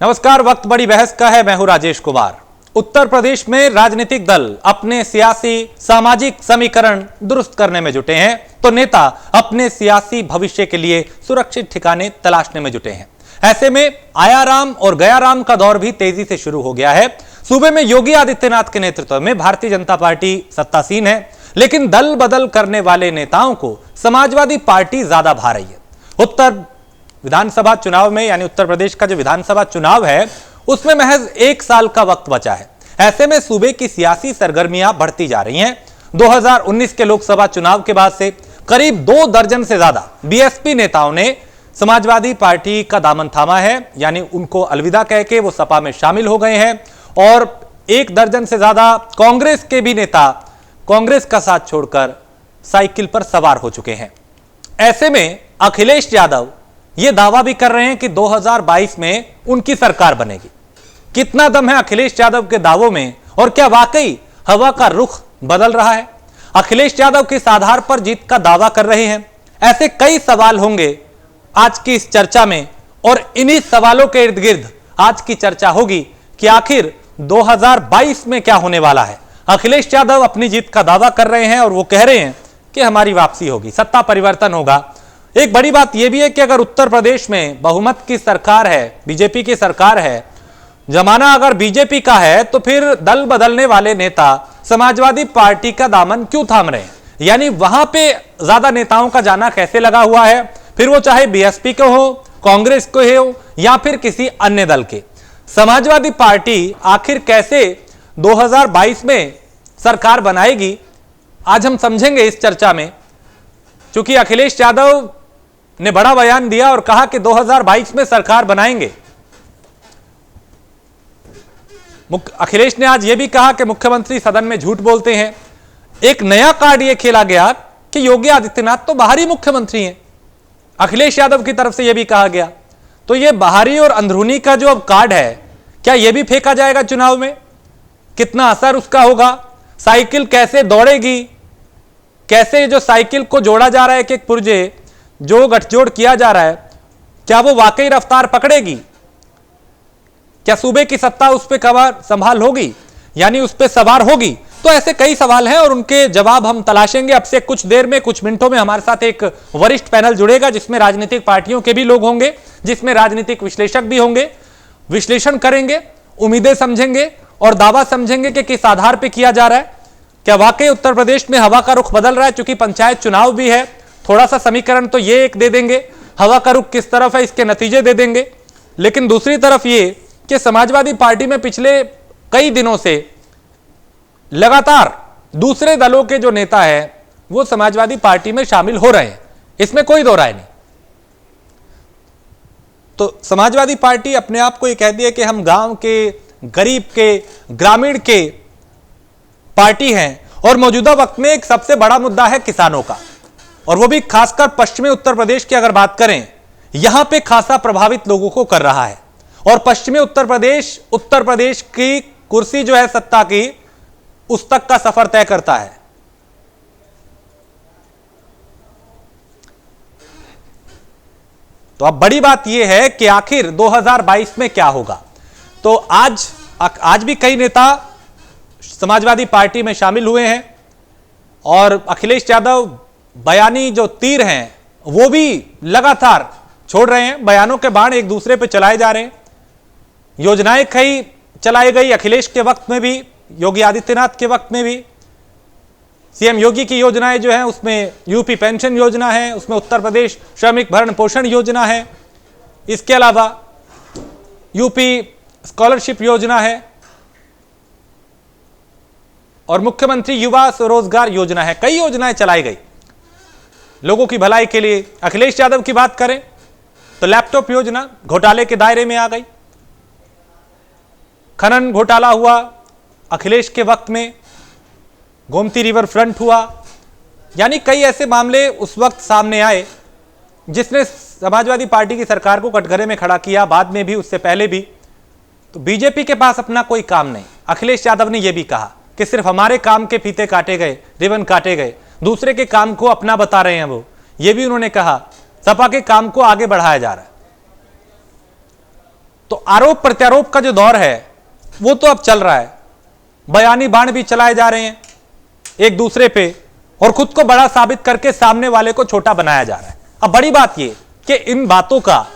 नमस्कार। वक्त बड़ी बहस का है। मैं हूं राजेश कुमार। उत्तर प्रदेश में राजनीतिक दल अपने सियासी सामाजिक समीकरण दुरुस्त करने में जुटे हैं तो नेता अपने सियासी भविष्य के लिए सुरक्षित ठिकाने तलाशने में जुटे हैं। ऐसे में आयाराम और गयाराम का दौर भी तेजी से शुरू हो गया है। सूबे में योगी आदित्यनाथ के नेतृत्व में भारतीय जनता पार्टी सत्तासीन है, लेकिन दल बदल करने वाले नेताओं को समाजवादी पार्टी ज्यादा भा रही है। उत्तर विधानसभा चुनाव में यानी उत्तर प्रदेश का जो विधानसभा चुनाव है उसमें महज 1 साल का वक्त बचा है। ऐसे में सूबे की सियासी सरगर्मियां बढ़ती जा रही हैं। 2019 के लोकसभा चुनाव के बाद से करीब 2 दर्जन से ज्यादा बीएसपी नेताओं ने समाजवादी पार्टी का दामन थामा है, यानी उनको अलविदा कह के वो सपा में शामिल हो गए हैं। और 1 दर्जन से ज्यादा कांग्रेस के भी नेता कांग्रेस का साथ छोड़कर साइकिल पर सवार हो चुके हैं। ऐसे में अखिलेश यादव ये दावा भी कर रहे हैं कि 2022 में उनकी सरकार बनेगी। कितना दम है अखिलेश यादव के दावों में और क्या वाकई हवा का रुख बदल रहा है? अखिलेश यादव किस आधार पर जीत का दावा कर रहे हैं? ऐसे कई सवाल होंगे आज की इस चर्चा में और इन्हीं सवालों के इर्द गिर्द आज की चर्चा होगी कि आखिर 2022 में क्या होने वाला है। अखिलेश यादव अपनी जीत का दावा कर रहे हैं और वो कह रहे हैं कि हमारी वापसी होगी, सत्ता परिवर्तन होगा। एक बड़ी बात यह भी है कि अगर उत्तर प्रदेश में बहुमत की सरकार है, बीजेपी की सरकार है, जमाना अगर बीजेपी का है, तो फिर दल बदलने वाले नेता समाजवादी पार्टी का दामन क्यों थाम रहे हैं? यानी वहां पे ज्यादा नेताओं का जाना कैसे लगा हुआ है, फिर वो चाहे बीएसपी के हो, कांग्रेस के हो या फिर किसी अन्य दल के। समाजवादी पार्टी आखिर कैसे 2022 में सरकार बनाएगी, आज हम समझेंगे इस चर्चा में। क्योंकि अखिलेश यादव ने बड़ा बयान दिया और कहा कि 2022 में सरकार बनाएंगे। अखिलेश ने आज यह भी कहा कि मुख्यमंत्री सदन में झूठ बोलते हैं। एक नया कार्ड यह खेला गया कि योगी आदित्यनाथ तो बाहरी मुख्यमंत्री हैं, अखिलेश यादव की तरफ से यह भी कहा गया। तो यह बाहरी और अंदरूनी का जो अब कार्ड है, क्या यह भी फेंका जाएगा चुनाव में? कितना असर उसका होगा? साइकिल कैसे दौड़ेगी? कैसे जो साइकिल को जोड़ा जा रहा है कि एक पुर्जे जो गठजोड़ किया जा रहा है, क्या वो वाकई रफ्तार पकड़ेगी? क्या सूबे की सत्ता उस पर कवर संभाल होगी, यानी उस पर सवार होगी? तो ऐसे कई सवाल हैं और उनके जवाब हम तलाशेंगे। अब से कुछ देर में, कुछ मिनटों में हमारे साथ एक वरिष्ठ पैनल जुड़ेगा जिसमें राजनीतिक पार्टियों के भी लोग होंगे, जिसमें राजनीतिक विश्लेषक भी होंगे। विश्लेषण करेंगे, उम्मीदें समझेंगे और दावा समझेंगे कि किस आधार पर किया जा रहा है। क्या वाकई उत्तर प्रदेश में हवा का रुख बदल रहा है? क्योंकि पंचायत चुनाव भी है, थोड़ा सा समीकरण तो ये एक दे देंगे, हवा का रुख किस तरफ है इसके नतीजे दे देंगे। लेकिन दूसरी तरफ ये कि समाजवादी पार्टी में पिछले कई दिनों से लगातार दूसरे दलों के जो नेता हैं वो समाजवादी पार्टी में शामिल हो रहे हैं, इसमें कोई दो राय नहीं। तो समाजवादी पार्टी अपने आप को ये कहती है कि हम गांव के, गरीब के, ग्रामीण के पार्टी हैं और मौजूदा वक्त में एक सबसे बड़ा मुद्दा है किसानों का, और वो भी खासकर पश्चिमी उत्तर प्रदेश की अगर बात करें, यहां पे खासा प्रभावित लोगों को कर रहा है। और पश्चिमी उत्तर प्रदेश की कुर्सी जो है सत्ता की, उस तक का सफर तय करता है। तो अब बड़ी बात यह है कि आखिर 2022 में क्या होगा। तो आज भी कई नेता समाजवादी पार्टी में शामिल हुए हैं और अखिलेश यादव बयानी जो तीर हैं वो भी लगातार छोड़ रहे हैं। बयानों के बाण एक दूसरे पे चलाए जा रहे हैं। योजनाएं कई चलाई गई अखिलेश के वक्त में भी, योगी आदित्यनाथ के वक्त में भी। सीएम योगी की योजनाएं जो हैं उसमें यूपी पेंशन योजना है, उसमें उत्तर प्रदेश श्रमिक भरण पोषण योजना है, इसके अलावा यूपी स्कॉलरशिप योजना है और मुख्यमंत्री युवा स्वरोजगार योजना है। कई योजनाएं चलाई गई लोगों की भलाई के लिए। अखिलेश यादव की बात करें तो लैपटॉप योजना घोटाले के दायरे में आ गई। खनन घोटाला हुआ अखिलेश के वक्त में, गोमती रिवर फ्रंट हुआ, यानी कई ऐसे मामले उस वक्त सामने आए जिसने समाजवादी पार्टी की सरकार को कटघरे में खड़ा किया, बाद में भी, उससे पहले भी। तो बीजेपी के पास अपना कोई काम नहीं। अखिलेश यादव ने यह भी कहा कि सिर्फ हमारे काम के फीते काटे गए, रिबन काटे गए, दूसरे के काम को अपना बता रहे हैं वो। ये भी उन्होंने कहा सपा के काम को आगे बढ़ाया जा रहा है। तो तो आरोप प्रत्यारोप का जो दौर है वो तो अब चल रहा है, बयानी बाण भी चलाए जा रहे हैं एक दूसरे पे और खुद को बड़ा साबित करके सामने वाले को छोटा बनाया जा रहा है। अब बड़ी बात ये कि इन बातों का,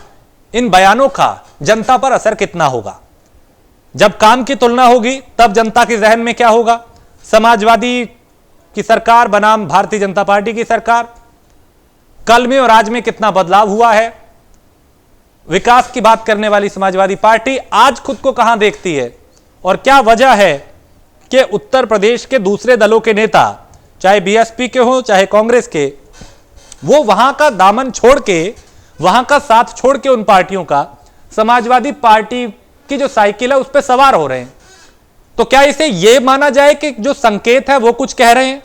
इन बयानों का जनता पर असर कितना होगा। जब काम की तुलना होगी तब जनता के जहन में क्या होगा। समाजवादी की सरकार बनाम भारतीय जनता पार्टी की सरकार, कल में और आज में कितना बदलाव हुआ है। विकास की बात करने वाली समाजवादी पार्टी आज खुद को कहां देखती है और क्या वजह है कि उत्तर प्रदेश के दूसरे दलों के नेता, चाहे बीएसपी के हो चाहे कांग्रेस के, वो वहां का दामन छोड़ के, वहां का साथ छोड़ के उन पार्टियों का समाजवादी पार्टी की जो साइकिल है उस पर सवार हो रहे हैं। तो क्या इसे यह माना जाए कि जो संकेत है वो कुछ कह रहे हैं?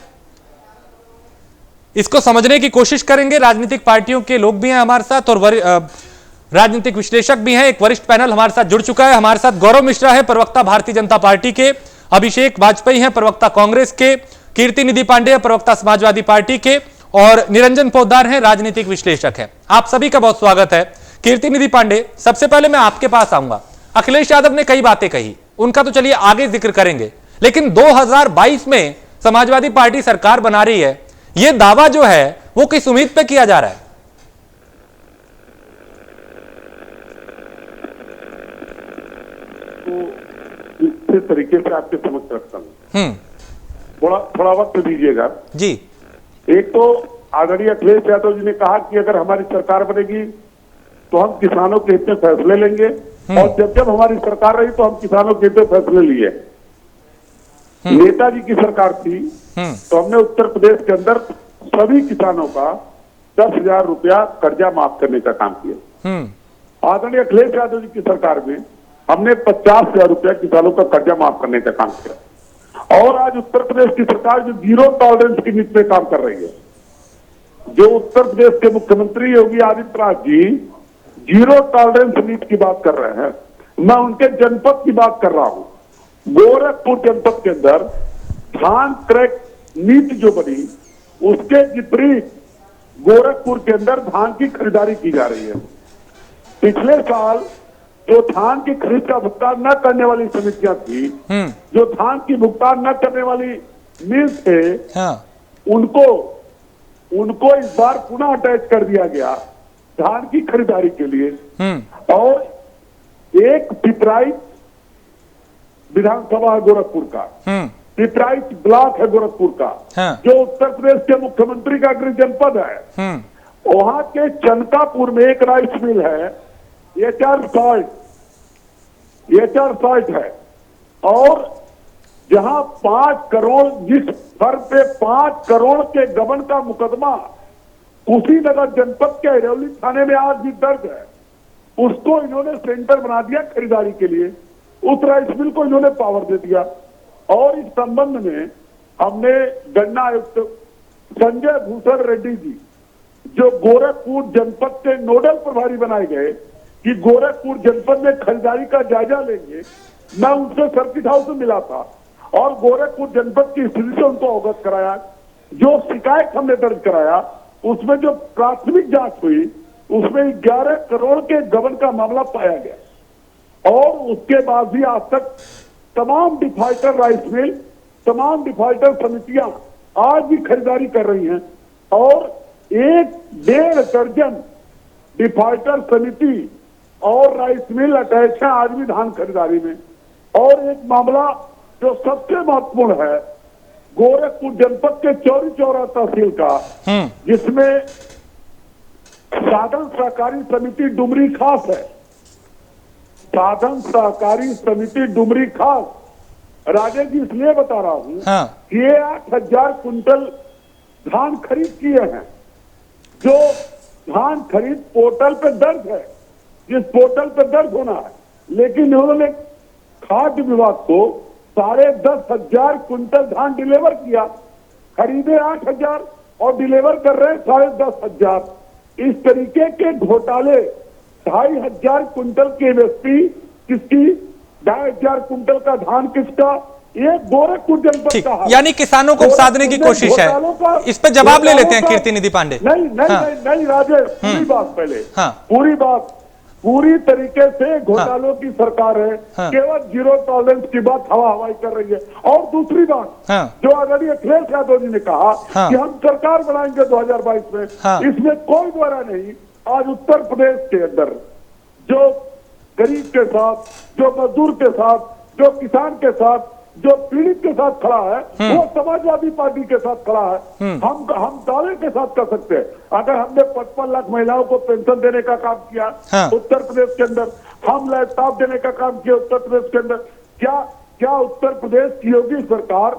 इसको समझने की कोशिश करेंगे। राजनीतिक पार्टियों के लोग भी हैं हमारे साथ और राजनीतिक विश्लेषक भी हैं। एक वरिष्ठ पैनल हमारे साथ जुड़ चुका है। हमारे साथ गौरव मिश्रा है, प्रवक्ता भारतीय जनता पार्टी के, अभिषेक वाजपेयी हैं, प्रवक्ता कांग्रेस के, कीर्ति निधि पांडे प्रवक्ता समाजवादी पार्टी के और निरंजन पोद्दार हैं, राजनीतिक विश्लेषक हैं। आप सभी का बहुत स्वागत है। कीर्ति निधि पांडे, सबसे पहले मैं आपके पास आऊंगा। अखिलेश यादव ने कई बातें कही, उनका तो चलिए आगे जिक्र करेंगे, लेकिन 2022 में समाजवादी पार्टी सरकार बना रही है, यह दावा जो है वो किस उम्मीद पे किया जा रहा है? तो इस तरीके से आपके समझ रखता हूं, थोड़ा वक्त दीजिएगा जी। एक तो आदरणीय अखिलेश यादव जी ने कहा कि अगर हमारी सरकार बनेगी तो हम किसानों के हित में फैसले लेंगे, और जब जब हमारी सरकार रही तो हम किसानों के हित में फैसले लिए। नेताजी की सरकार थी तो हमने उत्तर प्रदेश के अंदर सभी किसानों का 10,000 रुपया कर्जा माफ करने का काम किया। आदरणीय अखिलेश यादव जी की सरकार में हमने 50,000 रुपया किसानों का कर्जा माफ करने का काम किया। और आज उत्तर प्रदेश की सरकार जो जीरो टॉलरेंस की नीति पे काम कर रही है, जो उत्तर प्रदेश के मुख्यमंत्री योगी आदित्यनाथ जी जीरो टॉलरेंस नीति की बात कर रहे हैं, मैं उनके जनपद की बात कर रहा हूं। गोरखपुर जनपद के अंदर धान क्रय नीति जो बनी उसके विपरीत गोरखपुर के अंदर धान की खरीदारी की जा रही है। पिछले साल जो धान की खरीद का भुगतान न करने वाली समितियां थी, जो धान की भुगतान न करने वाली मिल थे, उनको इस बार पुनः अटैच कर दिया गया धान की खरीदारी के लिए। और एक पिपराइच विधानसभा है गोरखपुर का, पिपराइच ब्लॉक है गोरखपुर का, जो उत्तर प्रदेश के मुख्यमंत्री का गृह जनपद है, वहां के चनकापुर में एक राइस मिल है, एचआर साइट है, और जहां 5 करोड़, जिस फर्म पे 5 करोड़ के गबन का मुकदमा कुशीनगर जनपद के हिरौली थाने में आज भी दर्ज है, उसको इन्होंने सेंटर बना दिया खरीदारी के लिए। उस राइस मिल को इन्होंने पावर दे दिया। और इस संबंध में हमने गन्ना आयुक्त संजय भूषण रेड्डी जी, जो गोरखपुर जनपद के नोडल प्रभारी बनाए गए कि गोरखपुर जनपद में खरीदारी का जायजा लेंगे, मैं उनसे सर्किट हाउस में मिला था और गोरखपुर जनपद की स्थिति से उनको अवगत कराया। जो शिकायत हमने दर्ज कराया उसमें जो प्राथमिक जांच हुई उसमें 11 करोड़ के गबन का मामला पाया गया। और उसके बाद भी आज तक तमाम डिफाल्टर राइस मिल, तमाम डिफाल्टर समितियां आज भी खरीदारी कर रही हैं, और 1-1.5 दर्जन डिफाल्टर समिति और राइस मिल अटैच है आज भी धान खरीदारी में। और एक मामला जो सबसे महत्वपूर्ण है गोरखपुर जनपद के चौरी चौरा तहसील का, जिसमें साधन सहकारी समिति डुमरी खास है, साधन सहकारी समिति डुमरी खास, राजेश जी इसलिए बता रहा हूं कि ये 8,000 कुंटल धान खरीद किए हैं, जो धान खरीद पोर्टल पे दर्ज है, जिस पोर्टल पे दर्ज होना है, लेकिन उन्होंने खाद्य विभाग को 10,500 कुंटल धान डिलीवर किया। खरीदे 8,000 और डिलीवर कर रहे हैं 10,500। इस तरीके के घोटाले 2,500 कुंटल की एमएसपी किसकी, 2,500 कुंटल का धान किसका, ये गोरखपुर जनपद का है। यानी किसानों को साधने की कोशिश है। इस पर जवाब ले लेते हैं कीर्ति निधि पांडे। नहीं राजेश, पूरी बात पहले, पूरी बात पूरी तरीके से घोटालों की सरकार है। हाँ। केवल जीरो टॉलरेंस की बात हवा हवाई कर रही है। और दूसरी बात, हाँ। जो आदरणीय अखिलेश यादव जी ने कहा हाँ। कि हम सरकार बनाएंगे 2022 में, हाँ। इसमें कोई द्वारा नहीं। आज उत्तर प्रदेश के अंदर जो गरीब के साथ, जो मजदूर के साथ, जो किसान के साथ, जो पीड़ित के साथ खड़ा है, वो समाजवादी पार्टी के साथ खड़ा है। हम दावे के साथ कर सकते हैं। अगर हमने 55 लाख महिलाओं को पेंशन देने का काम किया हाँ। उत्तर प्रदेश के अंदर, हम लैपटॉप देने का काम किया उत्तर प्रदेश के अंदर, क्या उत्तर प्रदेश की योगी सरकार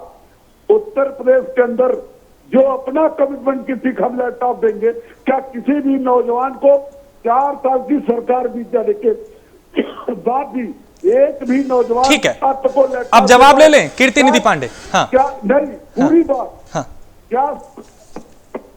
उत्तर प्रदेश के अंदर जो अपना कमिटमेंट की थी हम लैपटॉप देंगे, क्या किसी भी नौजवान को 4 साल की सरकार बीत जाने के बाद भी एक भी नौजवान ठीक है, छात्र को लैपटॉप अब जवाब ले लें कीर्ति निधि पांडे। हाँ। क्या नहीं, पूरी बात। हाँ। क्या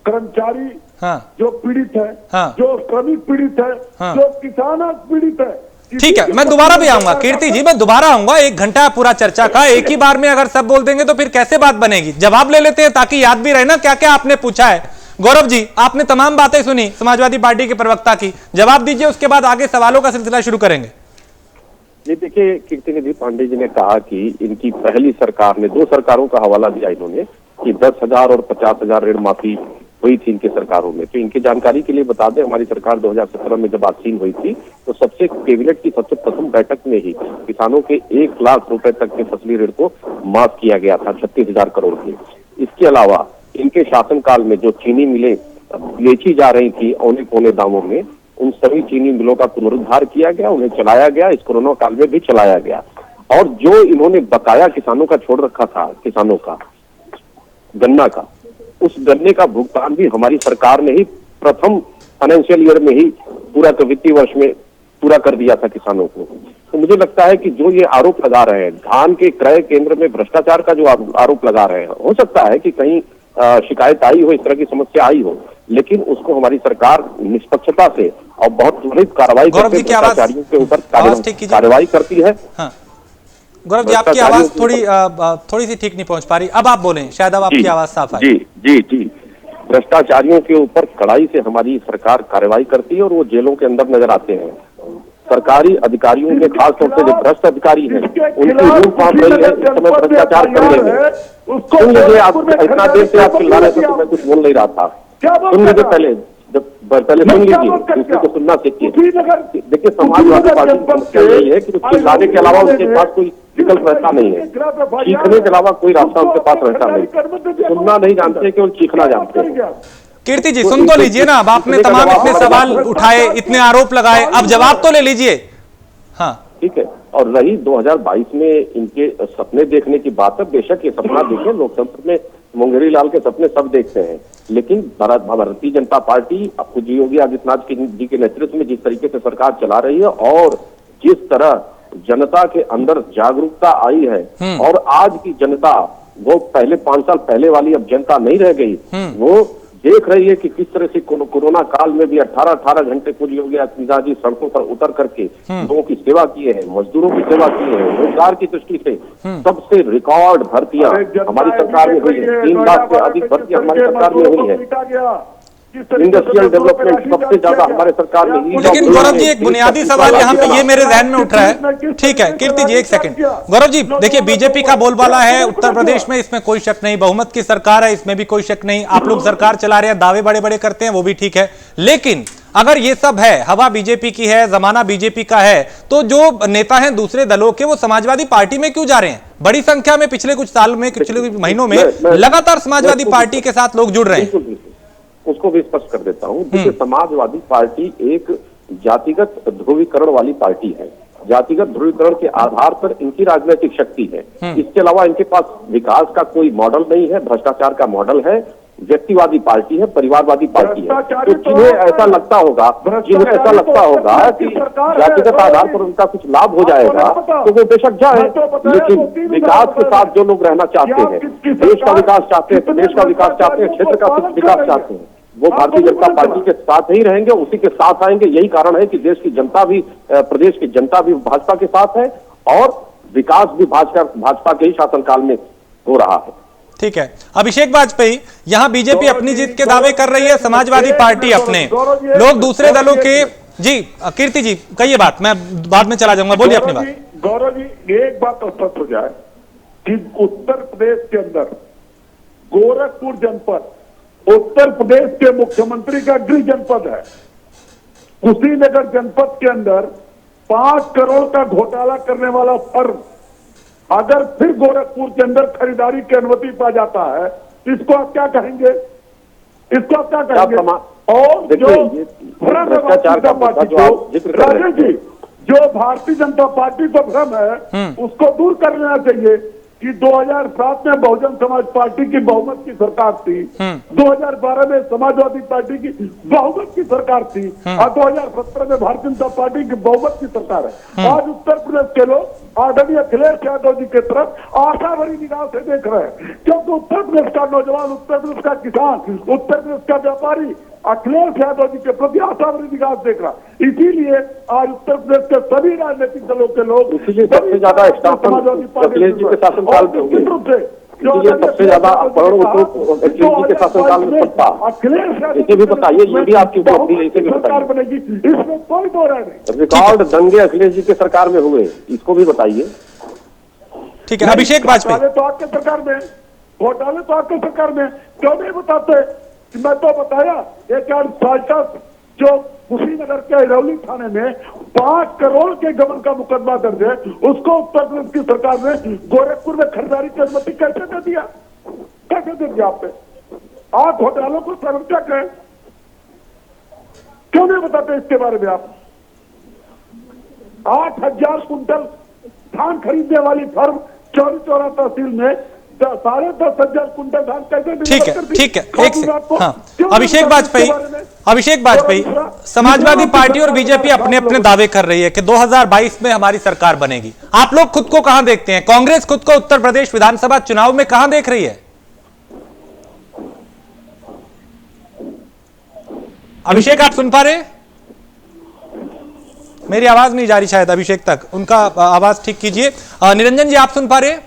कर्मचारी हाँ। जो पीड़ित है, हाँ। जो श्रमिक पीड़ित है, हाँ। जो किसान आज पीड़ित है। ठीक है, मैं दोबारा भी आऊंगा कीर्ति जी, मैं दोबारा आऊंगा। 1 घंटा पूरा चर्चा का, एक ही बार में अगर सब बोल देंगे तो फिर कैसे बात बनेगी। जवाब ले लेते हैं ताकि याद भी रहे ना क्या क्या आपने पूछा है। गौरव जी, आपने तमाम बातें सुनी समाजवादी पार्टी के प्रवक्ता की, जवाब दीजिए, उसके बाद आगे सवालों का सिलसिला शुरू करेंगे। जी देखिए, कीर्ति निधि पांडे जी ने कहा कि इनकी पहली सरकार ने 2 सरकारों का हवाला दिया इन्होंने कि 10,000 और 50,000 ऋण माफी हुई थी इनकी सरकारों में। तो इनकी जानकारी के लिए बता दें, हमारी सरकार 2017 में जब आसीन हुई थी तो सबसे कैबिनेट की सबसे प्रथम बैठक में ही किसानों के 1 लाख रुपए तक के फसली ऋण को माफ किया गया था, 36,000 करोड़ के। इसके अलावा इनके शासनकाल में जो चीनी मिलें बेची जा रही थी औने पौने दामों में, उन सभी चीनी मिलों का पुनरुद्धार किया गया, उन्हें चलाया गया, इस कोरोना काल में भी चलाया गया। और जो इन्होंने बकाया किसानों का छोड़ रखा था, किसानों का गन्ना का, उस गन्ने का भुगतान भी हमारी सरकार ने ही प्रथम फाइनेंशियल ईयर में ही पूरा वित्तीय वर्ष में पूरा कर दिया था किसानों को। तो मुझे लगता है कि जो ये आरोप लगा रहे हैं, धान के क्रय केंद्र में भ्रष्टाचार का जो आरोप लगा रहे हैं, हो सकता है कि कहीं शिकायत आई हो, इस तरह की समस्या आई हो, लेकिन उसको हमारी सरकार निष्पक्षता से और बहुत त्वरित कार्रवाई करके भ्रष्टाचारियों के ऊपर कार्रवाई करती है। हाँ। गौरव जी, आपकी आवाज थोड़ी सी ठीक नहीं पहुंच पा रही, अब आप बोलें, शायद अब आपकी आवाज साफ आई। जी, भ्रष्टाचारियों के ऊपर कड़ाई से हमारी सरकार कार्रवाई करती है और वो जेलों के अंदर नजर आते हैं। सरकारी अधिकारियों में खासतौर से जो भ्रष्ट अधिकारी हैं, उनकी रूप काम रही है इस समय भ्रष्टाचार करने में। सुन लीजिए, आप इतना देर से आप चिल्ला रहे थे तो मैं कुछ बोल नहीं रहा था। सुन लीजिए, पहले सुन लीजिए, दूसरे को सुनना सीखिए। देखिए, समाजवादी पार्टी की समस्या यही है कि चिल्लाने के अलावा उनके पास कोई विकल्प रहता नहीं है, चीखने के अलावा कोई रास्ता उनके पास रहता नहीं। सुनना नहीं जानते, केवल चीखना जानते हैं। कीर्ति जी, सुन तो लीजिए ना, अब आपने तमाम इतने सवाल उठाए, इतने आरोप लगाए, अब जवाब तो ले लीजिए। हाँ, ठीक है। और रही 2022 में इनके सपने देखने की बात है, बेशक ये सपना देखें, लोकतंत्र में मुंगेरी लाल के सपने सब देखते हैं, लेकिन भारतीय जनता पार्टी अपने योगी आदित्यनाथ जी के नेतृत्व में जिस तरीके से सरकार चला रही है और जिस तरह जनता के अंदर जागरूकता आई है, और आज की जनता वो पहले 5 साल पहले वाली अब जनता नहीं रह गई, वो देख रही है कि किस तरह से कोरोना काल में भी 18 घंटे पूरी योगी आदित्यनाथ जी सड़कों पर उतर करके लोगों की सेवा किए हैं, मजदूरों की सेवा किए हैं, रोजगार की दृष्टि से सबसे रिकॉर्ड भर्तियां हमारी सरकार में हुई है। 3 लाख से अधिक भर्तियां हमारी सरकार में हुई है। इंडस्ट्रियल डेवलपमेंट सबसे ज्यादा हमारे सरकार में। लेकिन गौरव जी, एक बुनियादी सवाल यहाँ पे ये मेरे ध्यान में उठ रहा है। ठीक है कीर्ति जी, 1 सेकंड। गौरव जी देखिए, बीजेपी का बोलबाला है उत्तर प्रदेश में, इसमें कोई शक नहीं, बहुमत की सरकार है, इसमें भी कोई शक नहीं। आप लोग सरकार चला रहे हैं, दावे बड़े बड़े करते हैं, वो भी ठीक है, लेकिन अगर ये सब है, हवा बीजेपी की है, जमाना बीजेपी का है, तो जो नेता हैं दूसरे दलों के, वो समाजवादी पार्टी में क्यों जा रहे हैं? बड़ी संख्या में पिछले कुछ साल में, पिछले महीनों में लगातार समाजवादी पार्टी के साथ लोग जुड़ रहे हैं। उसको भी स्पष्ट कर देता हूं। देखिए, समाजवादी पार्टी एक जातिगत ध्रुवीकरण वाली पार्टी है। जातिगत ध्रुवीकरण के आधार पर इनकी राजनीतिक शक्ति है। इसके अलावा इनके पास विकास का कोई मॉडल नहीं है, भ्रष्टाचार का मॉडल है, व्यक्तिवादी पार्टी है, परिवारवादी पार्टी है। तो जिन्हें ऐसा लगता होगा कि जातिगत आधार पर उनका कुछ लाभ हो जाएगा तो वो बेशक जाए, लेकिन विकास के साथ जो लोग रहना चाहते हैं, देश का विकास चाहते हैं, प्रदेश का विकास चाहते हैं, क्षेत्र का विकास चाहते हैं, वो भारतीय जनता पार्टी के साथ ही रहेंगे, उसी के साथ आएंगे। यही कारण है कि देश की जनता भी, प्रदेश की जनता भी भाजपा के साथ है और विकास भी भाजपा के ही शासनकाल में हो रहा है। ठीक है, अभिषेक वाजपेयी, यहां बीजेपी अपनी जीत के दावे कर रही है, समाजवादी पार्टी अपने, लोग दूसरे दलों के जी कीर्ति जी कहिए बात, मैं बाद में चला जाऊंगा, बोलिए अपनी बात। गौरव जी एक बात स्पष्ट हो जाए कि उत्तर प्रदेश के अंदर गोरखपुर जनपद उत्तर प्रदेश के मुख्यमंत्री का गृह जनपद है। कुशीनगर जनपद के अंदर 5 करोड़ का घोटाला करने वाला फर्म अगर फिर गोरखपुर के अंदर खरीदारी की अनुमति पा जाता है, इसको आप क्या कहेंगे? इसको आप क्या कहेंगे? और जो भ्रम है भारतीय जनता पार्टी को, राजेश जी, जो भारतीय जनता पार्टी को भ्रम है उसको दूर कर लेना चाहिए कि 2007 में बहुजन समाज पार्टी की बहुमत की सरकार थी, 2012 में समाजवादी पार्टी की बहुमत की सरकार थी और 2017 में भारतीय जनता पार्टी की बहुमत की सरकार है। आज उत्तर प्रदेश के लोग आदरणीय अखिलेश यादव जी की तरफ आशा भरी निगाह से देख रहे हैं, क्योंकि उत्तर प्रदेश का नौजवान, उत्तर प्रदेश का किसान, उत्तर प्रदेश का व्यापारी अखिलेश यादव जी के प्रति आशा भरी निगाह देख रहा। इसीलिए आज उत्तर प्रदेश के सभी राजनीतिक दलों के लोग सबसे ज्यादा समाजवादी अखिलेश जी के शासनकाल में हुए, सबसे ज्यादा अपहरण अखिलेश जी के शासनकाल में सत्ता। इसे भी बताइए, ये भी आपकी उपलब्धि है, इसे भी बताइए। इसमें कोई दो राय नहीं। रिकॉर्ड दंगे अखिलेश जी के सरकार में हुए, इसको भी बताइए। ठीक है, अभिषेक वाजपेयी तो आपके सरकार में, घोटाले तो आपके सरकार में, क्यों नहीं बताते? मैं तो बताया एक साल्टस जो कुशीनगर के अरौली थाने में 5 करोड़ के गबन का मुकदमा दर्ज है, उसको उत्तर प्रदेश की सरकार ने गोरखपुर में खरीदारी की अनुमति कैसे दे दिया? कैसे दे दिया आपने? आप घोटालों को संरक्षक हैं, क्यों नहीं बताते इसके बारे में आप? 8,000 कुंटल धान खरीदने वाली फर्म चौरी चौरा तहसील में 10,500 कुंटल धान कैसे? ठीक है, ठीक है, एक से हाँ। अभिषेक वाजपेयी, समाजवादी पार्टी और बीजेपी अपने अपने दावे कर रही है कि 2022 में हमारी सरकार बनेगी। आप लोग खुद को कहां देखते हैं? कांग्रेस खुद को उत्तर प्रदेश विधानसभा चुनाव में कहां देख रही है? अभिषेक आप सुन पा रहे? मेरी आवाज नहीं जा रही शायद अभिषेक तक, उनका आवाज ठीक कीजिए। निरंजन जी आप सुन पा रहे?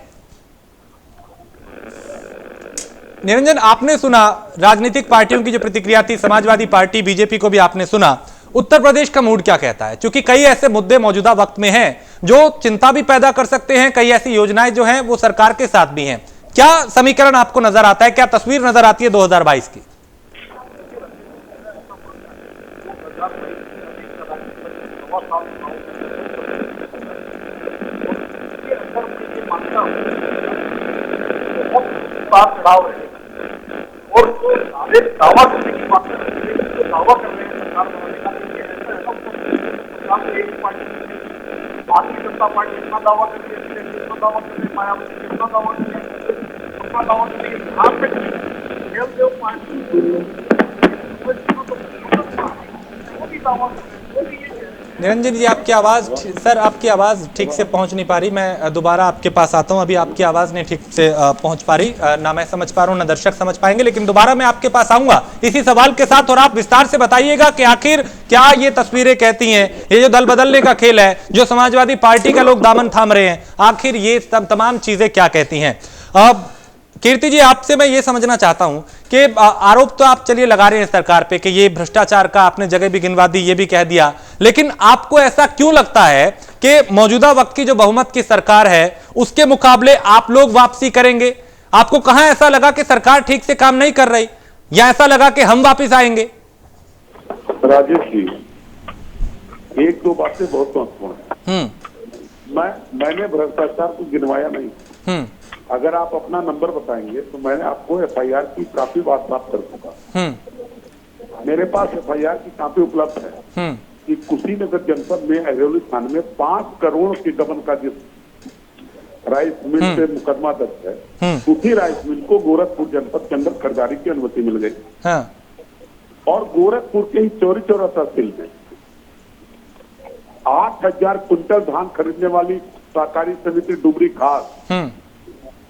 निरंजन आपने सुना राजनीतिक पार्टियों की जो प्रतिक्रिया थी, समाजवादी पार्टी, बीजेपी को भी आपने सुना। उत्तर प्रदेश का मूड क्या कहता है? क्योंकि कई ऐसे मुद्दे मौजूदा वक्त में हैं जो चिंता भी पैदा कर सकते हैं, कई ऐसी योजनाएं जो हैं वो सरकार के साथ भी हैं। क्या समीकरण आपको नजर आता है, क्या तस्वीर नजर आती है 2022 की? और जो दावा करने की बात दावा कर रहे हैं सरकार बनाने का, भारतीय जनता पार्टी इतना दावा कर रही है, इतना दावा कर रही है, मायावती इतना दावा कर रही है, अपना दावा कर रही है, बिहार में निरंजन जी आपकी आवाज, सर आपकी आवाज ठीक से पहुंच नहीं पा रही, मैं दोबारा आपके पास आता हूं। अभी आपकी आवाज नहीं ठीक से पहुंच पा रही, ना मैं समझ पा रहा हूं ना दर्शक समझ पाएंगे, लेकिन दोबारा मैं आपके पास आऊंगा इसी सवाल के साथ और आप विस्तार से बताइएगा कि आखिर क्या ये तस्वीरें कहती हैं, ये जो दल बदलने का खेल है, जो समाजवादी पार्टी का लोग दामन थाम रहे हैं, आखिर ये तमाम चीजें क्या कहती हैं। कीर्ति जी आपसे मैं ये समझना चाहता हूं कि आरोप तो आप चलिए लगा रहे हैं सरकार पे कि ये भ्रष्टाचार का, आपने जगह भी गिनवा दी, ये भी कह दिया, लेकिन आपको ऐसा क्यों लगता है कि मौजूदा वक्त की जो बहुमत की सरकार है उसके मुकाबले आप लोग वापसी करेंगे? आपको कहां ऐसा लगा कि सरकार ठीक से काम नहीं कर रही, या ऐसा लगा कि हम वापिस आएंगे? राजेश जी एक दो बातें बहुत महत्वपूर्ण है। मैंने भ्रष्टाचार को गिनवाया नहीं। अगर आप अपना नंबर बताएंगे तो मैंने आपको एफआईआर की काफी बात कर चुका। मेरे पास एफआईआर की काफी उपलब्ध है कि कुशीनगर जनपद में अरौली थाने में 5 करोड़ के गबन का जिस राइस मिल पे मुकदमा दर्ज है, उसी राइस मिल को गोरखपुर जनपद के अंदर खरीदारी की अनुमति मिल गई। और गोरखपुर के ही चौरी चौरा तहसील में 8,000 कुंटल धान खरीदने वाली सहकारी समिति डुबरी खास,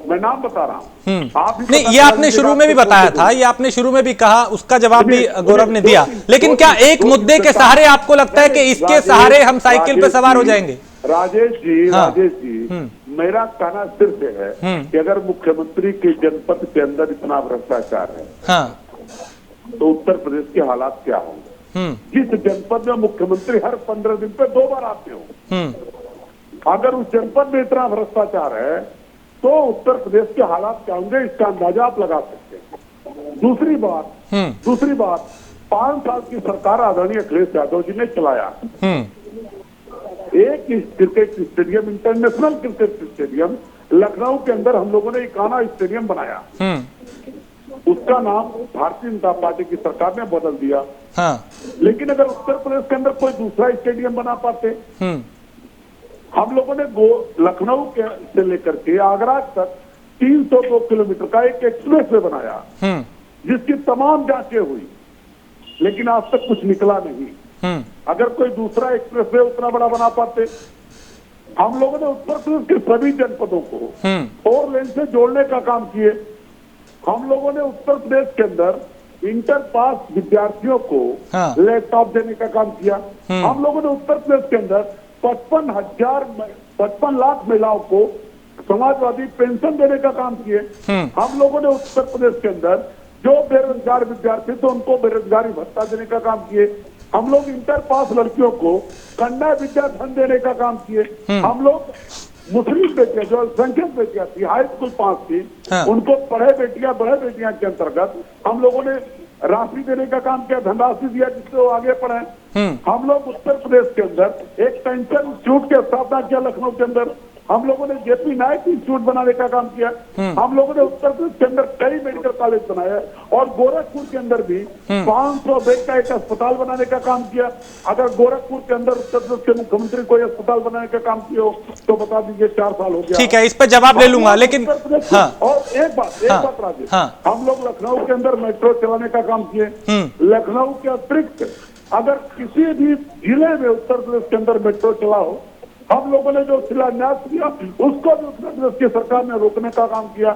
मैं नाम बता रहा हूँ, आप नहीं, ये आपने शुरू में भी बताया था, ये आपने शुरू में भी कहा, उसका जवाब भी गौरव ने दिया, लेकिन क्या एक मुद्दे के सहारे आपको लगता है कि इसके सहारे हम साइकिल पे सवार हो जाएंगे? राजेश जी मेरा कहना सिर्फ है कि अगर मुख्यमंत्री के जनपद के अंदर इतना भ्रष्टाचार है तो उत्तर प्रदेश के हालात क्या होंगे? जिस जनपद में मुख्यमंत्री हर 15 दिन पे 2 बार आते हो, अगर उस जनपद में इतना भ्रष्टाचार है तो उत्तर प्रदेश के हालात क्या होंगे, इसका अंदाजा आप लगा सकते हैं। दूसरी बात 5 साल की सरकार आदरणीय अखिलेश यादव जी ने चलाया। एक cricket stadium, international cricket stadium Lucknow के अंदर हम लोगों ने इकाना स्टेडियम बनाया, उसका नाम भारतीय जनता पार्टी की सरकार ने बदल दिया। लेकिन अगर उत्तर प्रदेश के अंदर कोई दूसरा स्टेडियम बना पाते, हम लोगों ने लखनऊ के से लेकर के आगरा तक 302 किलोमीटर का एक एक्सप्रेस वे बनाया, जिसकी तमाम जांचें हुई, लेकिन आज तक कुछ निकला नहीं। अगर कोई दूसरा एक्सप्रेस वे उतना बड़ा बना पाते, हम लोगों ने उत्तर प्रदेश के सभी जनपदों को 4 लेन से जोड़ने का काम किए। हम लोगों ने उत्तर प्रदेश के अंदर इंटर पास विद्यार्थियों को लैपटॉप देने का काम किया। हम लोगों ने उत्तर प्रदेश के अंदर 55 लाख महिलाओं को समाजवादी पेंशन देने का काम किए। हम लोगों ने उत्तर प्रदेश के अंदर जो बेरोजगार विद्यार्थी थे उनको बेरोजगारी भत्ता देने का काम किए। हम लोग इंटर पास लड़कियों को कन्या विद्या धन देने का काम किए। हम लोग मुस्लिम बेटियां जो अल्पसंख्यक बेटियां थी, हाई स्कूल पास थी, उनको बढ़े बेटियां के अंतर्गत हम लोगों ने राशि देने का काम किया, धनराशि दिया जिससे वो आगे पढ़े। हम लोग उत्तर प्रदेश के अंदर एक पेंशन इंस्टीट्यूट की स्थापना किया लखनऊ के अंदर। हम लोगों ने जेपी नायक इंस्टीट्यूट बनाने का काम किया। हम लोगों ने उत्तर प्रदेश के अंदर कई मेडिकल कॉलेज बनाए और गोरखपुर के अंदर भी 500 बेड का एक अस्पताल बनाने का काम किया। अगर गोरखपुर के अंदर उत्तर प्रदेश के मुख्यमंत्री कोई अस्पताल बनाने का काम किया हो तो बता दीजिए, 4 साल हो गया। ठीक है, इस पर जवाब ले लूंगा, लेकिन और एक बात राजेश, हम लोग लखनऊ के अंदर मेट्रो चलाने का काम किए। लखनऊ के अतिरिक्त अगर किसी भी जिले में उत्तर प्रदेश के अंदर मेट्रो चला हो, हम लोगों ने जो शिलान्यास किया उसको भी उत्तर प्रदेश की सरकार ने रोकने का काम किया।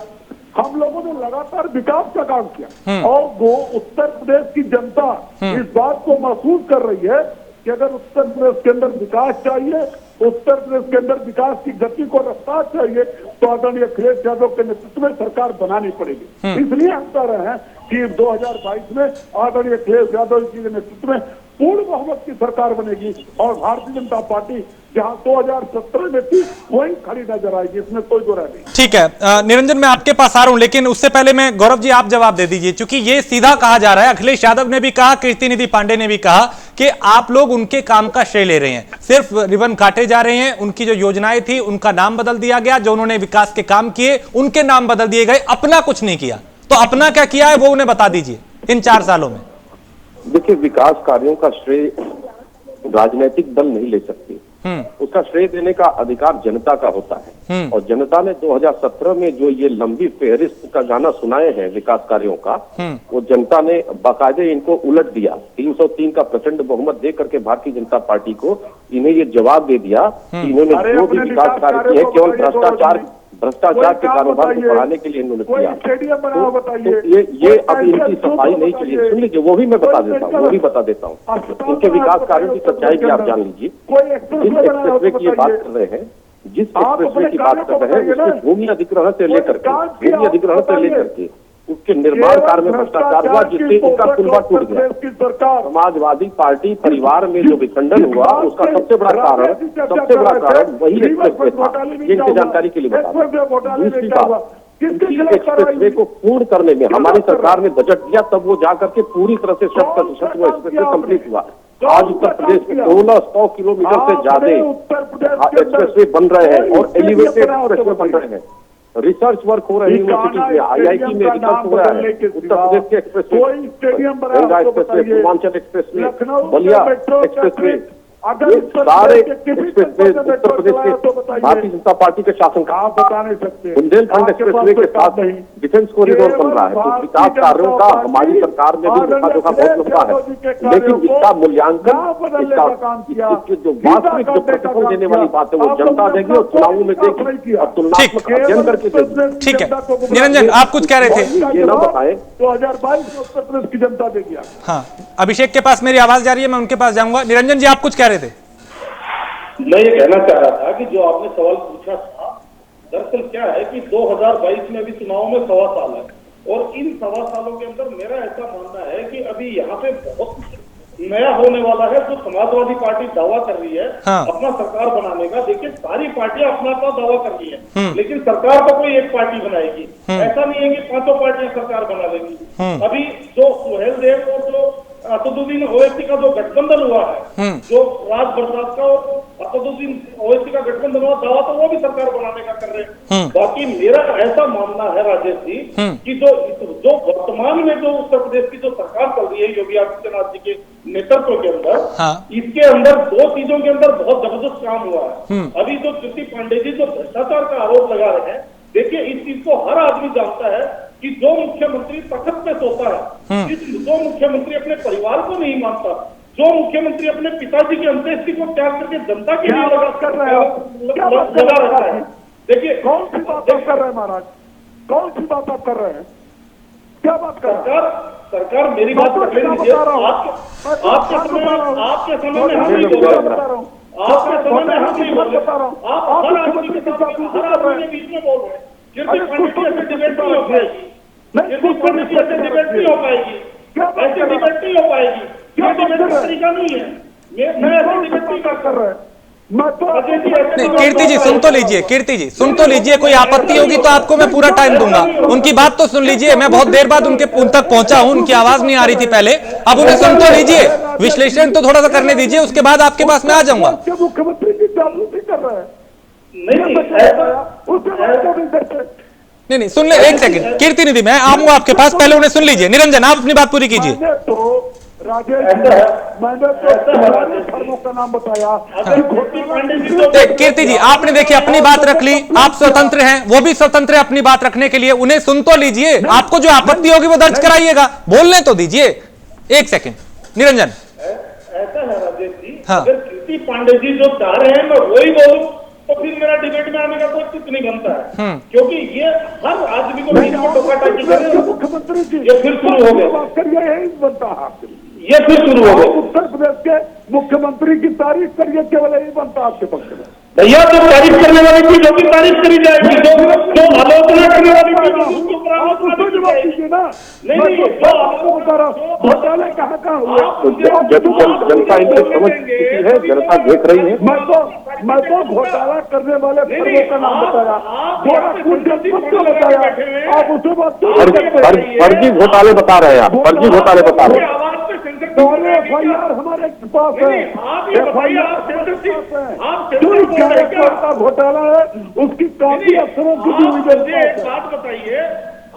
हम लोगों ने लगातार विकास का काम किया और वो उत्तर प्रदेश की जनता इस बात को महसूस कर रही है कि अगर उत्तर प्रदेश के अंदर विकास चाहिए, उत्तर प्रदेश के अंदर विकास की गति को रफ्तार चाहिए, तो आदरणीय अखिलेश यादव के नेतृत्व में सरकार बनानी पड़ेगी। इसलिए हम कह रहे हैं कि 2022 में आदरणीय अखिलेश यादव जी के नेतृत्व में पूर्ण बहुमत की सरकार बनेगी और भारतीय जनता पार्टी जहां 2017 में थी वही खड़ी नजर आएगी, इसमें कोई दो राय नहीं। ठीक है निरंजन, मैं आपके पास आ रहा हूं, लेकिन उससे पहले मैं गौरव जी आप जवाब दे दीजिए, क्योंकि ये सीधा कहा जा रहा है, अखिलेश यादव ने भी कहा, कीर्ति निधि पांडे ने भी कहा कि आप लोग उनके काम का श्रेय ले रहे हैं, सिर्फ रिबन काटे जा रहे हैं। उनकी जो योजनाएं थी उनका नाम बदल दिया गया, जो उन्होंने विकास के काम किए उनके नाम बदल दिए गए, अपना कुछ नहीं किया। तो अपना क्या किया है वो उन्हें बता दीजिए इन 4 सालों में। देखिए, विकास कार्यों का श्रेय राजनीतिक दल नहीं ले सकते, उसका श्रेय देने का अधिकार जनता का होता है। और जनता ने 2017 में जो ये लंबी फेहरिस्त का गाना सुनाए हैं विकास कार्यों का, वो जनता ने बाकायदे इनको उलट दिया। 303 का प्रचंड बहुमत दे करके भारतीय जनता पार्टी को इन्हें ये जवाब दे दिया कि इन्होंने जो भी विकास कार्य किए केवल भ्रष्टाचार के कारोबार को बढ़ाने के लिए इन्होंने किया। तो ये अब इनकी सफाई नहीं की, सुन लीजिए, वो भी मैं बता देता हूँ इनके विकास कार्यों की सच्चाई की आप जान लीजिए। जिस एक्सप्रेसवे की बात कर रहे हैं, उसमें भूमि अधिग्रहण से लेकर के उसके निर्माण कार्य में भ्रष्टाचार हुआ, जिससे इनका कुनबा टूट गया। समाजवादी पार्टी परिवार में जो विखंडन हुआ उसका सबसे बड़ा कारण वही एक्सप्रेसवे था। इनकी जानकारी के लिए बता दें। दूसरी बात, एक्सप्रेसवे को पूर्ण करने में हमारी सरकार ने बजट दिया, तब वो जाकर के पूरी तरह से 100% वो एक्सप्रेसवे कंप्लीट हुआ। आज उत्तर प्रदेश में 1600 किलोमीटर से ज्यादा एक्सप्रेसवे बन रहे हैं और एलिवेटेड एक्सप्रेसवे बन रहे हैं। रिसर्च वर्क हो रही है यूनिवर्सिटी में, IIT में रिसर्च हो रहा है। उत्तर प्रदेश के expressway, Ganga expressway, Purvanchal expressway, Ballia expressway, सारे एक्सप्रेसवे उत्तर प्रदेश के भारतीय जनता पार्टी के शासन का बता नहीं सकते। बुंदेलखंड एक्सप्रेसवे के साथ डिफेंस कॉरिडोर बन रहा है। तो विकास कार्यों का हमारी सरकार में भी देखा जोखा बहुत लंबा है, लेकिन इसका मूल्यांकन, इसके जो वास्तविक जो प्रतिफल देने वाली बात है वो जनता देगी और चुनावों में देगी और तुलनात्मक अध्ययन करके देगी। ठीक है निरंजन, आप कुछ कह रहे थे, ये ना बताएं। 2022 में उत्तर प्रदेश की जनता देगी। हाँ, अभिषेक के पास मेरी आवाज जा रही है, मैं उनके पास जाऊंगा। निरंजन जी आप कुछ कह रहे थे? मैं ये कहना चाह रहा था कि जो आपने सवाल पूछा था, दरअसल क्या है कि 2022 में भी चुनाव में 1.25 साल है और इन 1.25 सालों के अंदर मेरा ऐसा मानना है कि अभी यहाँ पे बहुत कुछ नया होने वाला है, जो समाजवादी पार्टी दावा कर रही है हाँ। अपना सरकार बनाने का। देखिए सारी पार्टियां अपना दावा कर रही है, लेकिन सरकार तो कोई एक पार्टी बनाएगी। ऐसा नहीं है कि पांचों पार्टियां सरकार बना लेंगी। अभी जो सुहेल देव और जो असदुद्दीन ओवैसी का जो गठबंधन हुआ है, जो राज बरसात का और असदुद्दीन ओवैसी का गठबंधन हुआ, दावा तो वो भी सरकार बनाने का कर रहे हैं। बाकी मेरा ऐसा मानना है राजेश जी कि जो वर्तमान में जो उत्तर प्रदेश की जो सरकार चल रही है योगी आदित्यनाथ जी के नेतृत्व के अंदर, हाँ। इसके अंदर दो चीजों के अंदर बहुत जबरदस्त काम हुआ है। अभी जो कीर्ति पांडे जी जो भ्रष्टाचार का आरोप लगा रहे हैं, देखिए इस चीज को हर आदमी जानता है कि जो मुख्यमंत्री तख्त पे सोता है, जो मुख्यमंत्री अपने परिवार को नहीं मानता, जो मुख्यमंत्री अपने पिताजी की अंत्येष्टि को त्याग करके जनता के लिए लगा रहता है। देखिए कौन सी बात आप कर रहे हैं महाराज, कौन सी बात आप कर रहे हैं, क्या बात कर रहे हैं? सरकार मेरी बात कर लीजिए। आपके समय में हम नहीं बोल रहे, आपके समय में हम नहीं बोल रहे, आप हर आदमी के बीच में बोल रहे हैं। कीर्ति पांडे जी ऐसे डिबेट नहीं हो पाएगी, कीर्ति पांडे जी ऐसे डिबेट नहीं हो पाएगी, ऐसे डिबेट नहीं हो पाएगी। ये डिबेट का तरीका नहीं है, मैं ऐसे डिबेट नहीं कर रहा। नहीं कीर्ति जी सुन तो लीजिए, कीर्ति जी सुन तो लीजिए, कोई आपत्ति होगी तो आपको मैं पूरा टाइम दूंगा, उनकी बात तो सुन लीजिए। मैं बहुत देर बाद उन तक पहुंचा हूं, उनकी आवाज नहीं आ रही थी पहले, अब उन्हें सुन तो लीजिए, विश्लेषण तो थोड़ा सा करने दीजिए, उसके बाद आपके पास मैं आ जाऊंगा। मुख्यमंत्री की जासूसी कर रहे हैं, नहीं सुन ले, एक सेकंड कीर्ति निधि, मैं आऊंगा आपके पास, पहले उन्हें सुन लीजिए। निरंजन आप अपनी बात पूरी कीजिए। मैंने तो का नाम बताया। कीर्ति जी आपने देखिए अपनी बात रख ली, आप स्वतंत्र हैं, वो भी स्वतंत्र है अपनी बात रखने के लिए, उन्हें सुन तो लीजिए, आपको जो आपत्ति होगी वो दर्ज कराइएगा, बोलने तो दीजिए। एक सेकंड निरंजन। ऐसा है राजेश जी, हाँ। अगर कीर्ति पांडे जी जो चाह रहे हैं मैं वही बोलूं तो फिर मेरा डिबेट में आने का कोई चित्त नहीं बनता है, क्योंकि ये हर आदमी को बीच में टोका-टाकी करे। मुख्यमंत्री जी ये फिर शुरू हो गया, यही बनता है, ये फिर शुरू हो गया। उत्तर प्रदेश के मुख्यमंत्री की तारीफ करिए, केवल यही बनता आपके पक्ष में। भैया जो तारीफ करने वाली थी जो भी तारीफ करी जाएगी, जो आलोचना करने वाली थी ना, नहीं जो आपको बता रहा हूँ घोटाले कहाँ कहाँ हुए, जनता इनकी समझ चुकी है, जनता देख रही है। मैं तो घोटाला करने वाले फर्मों का नाम बताया, बताया, आप उसे बात फर्जी घोटाले बता रहे हैं, आप फर्जी घोटाले बता रहे हैं। FIR हमारे पास है, का घोटाला है, उसकी काफी अफसरों की एक बात बताइए,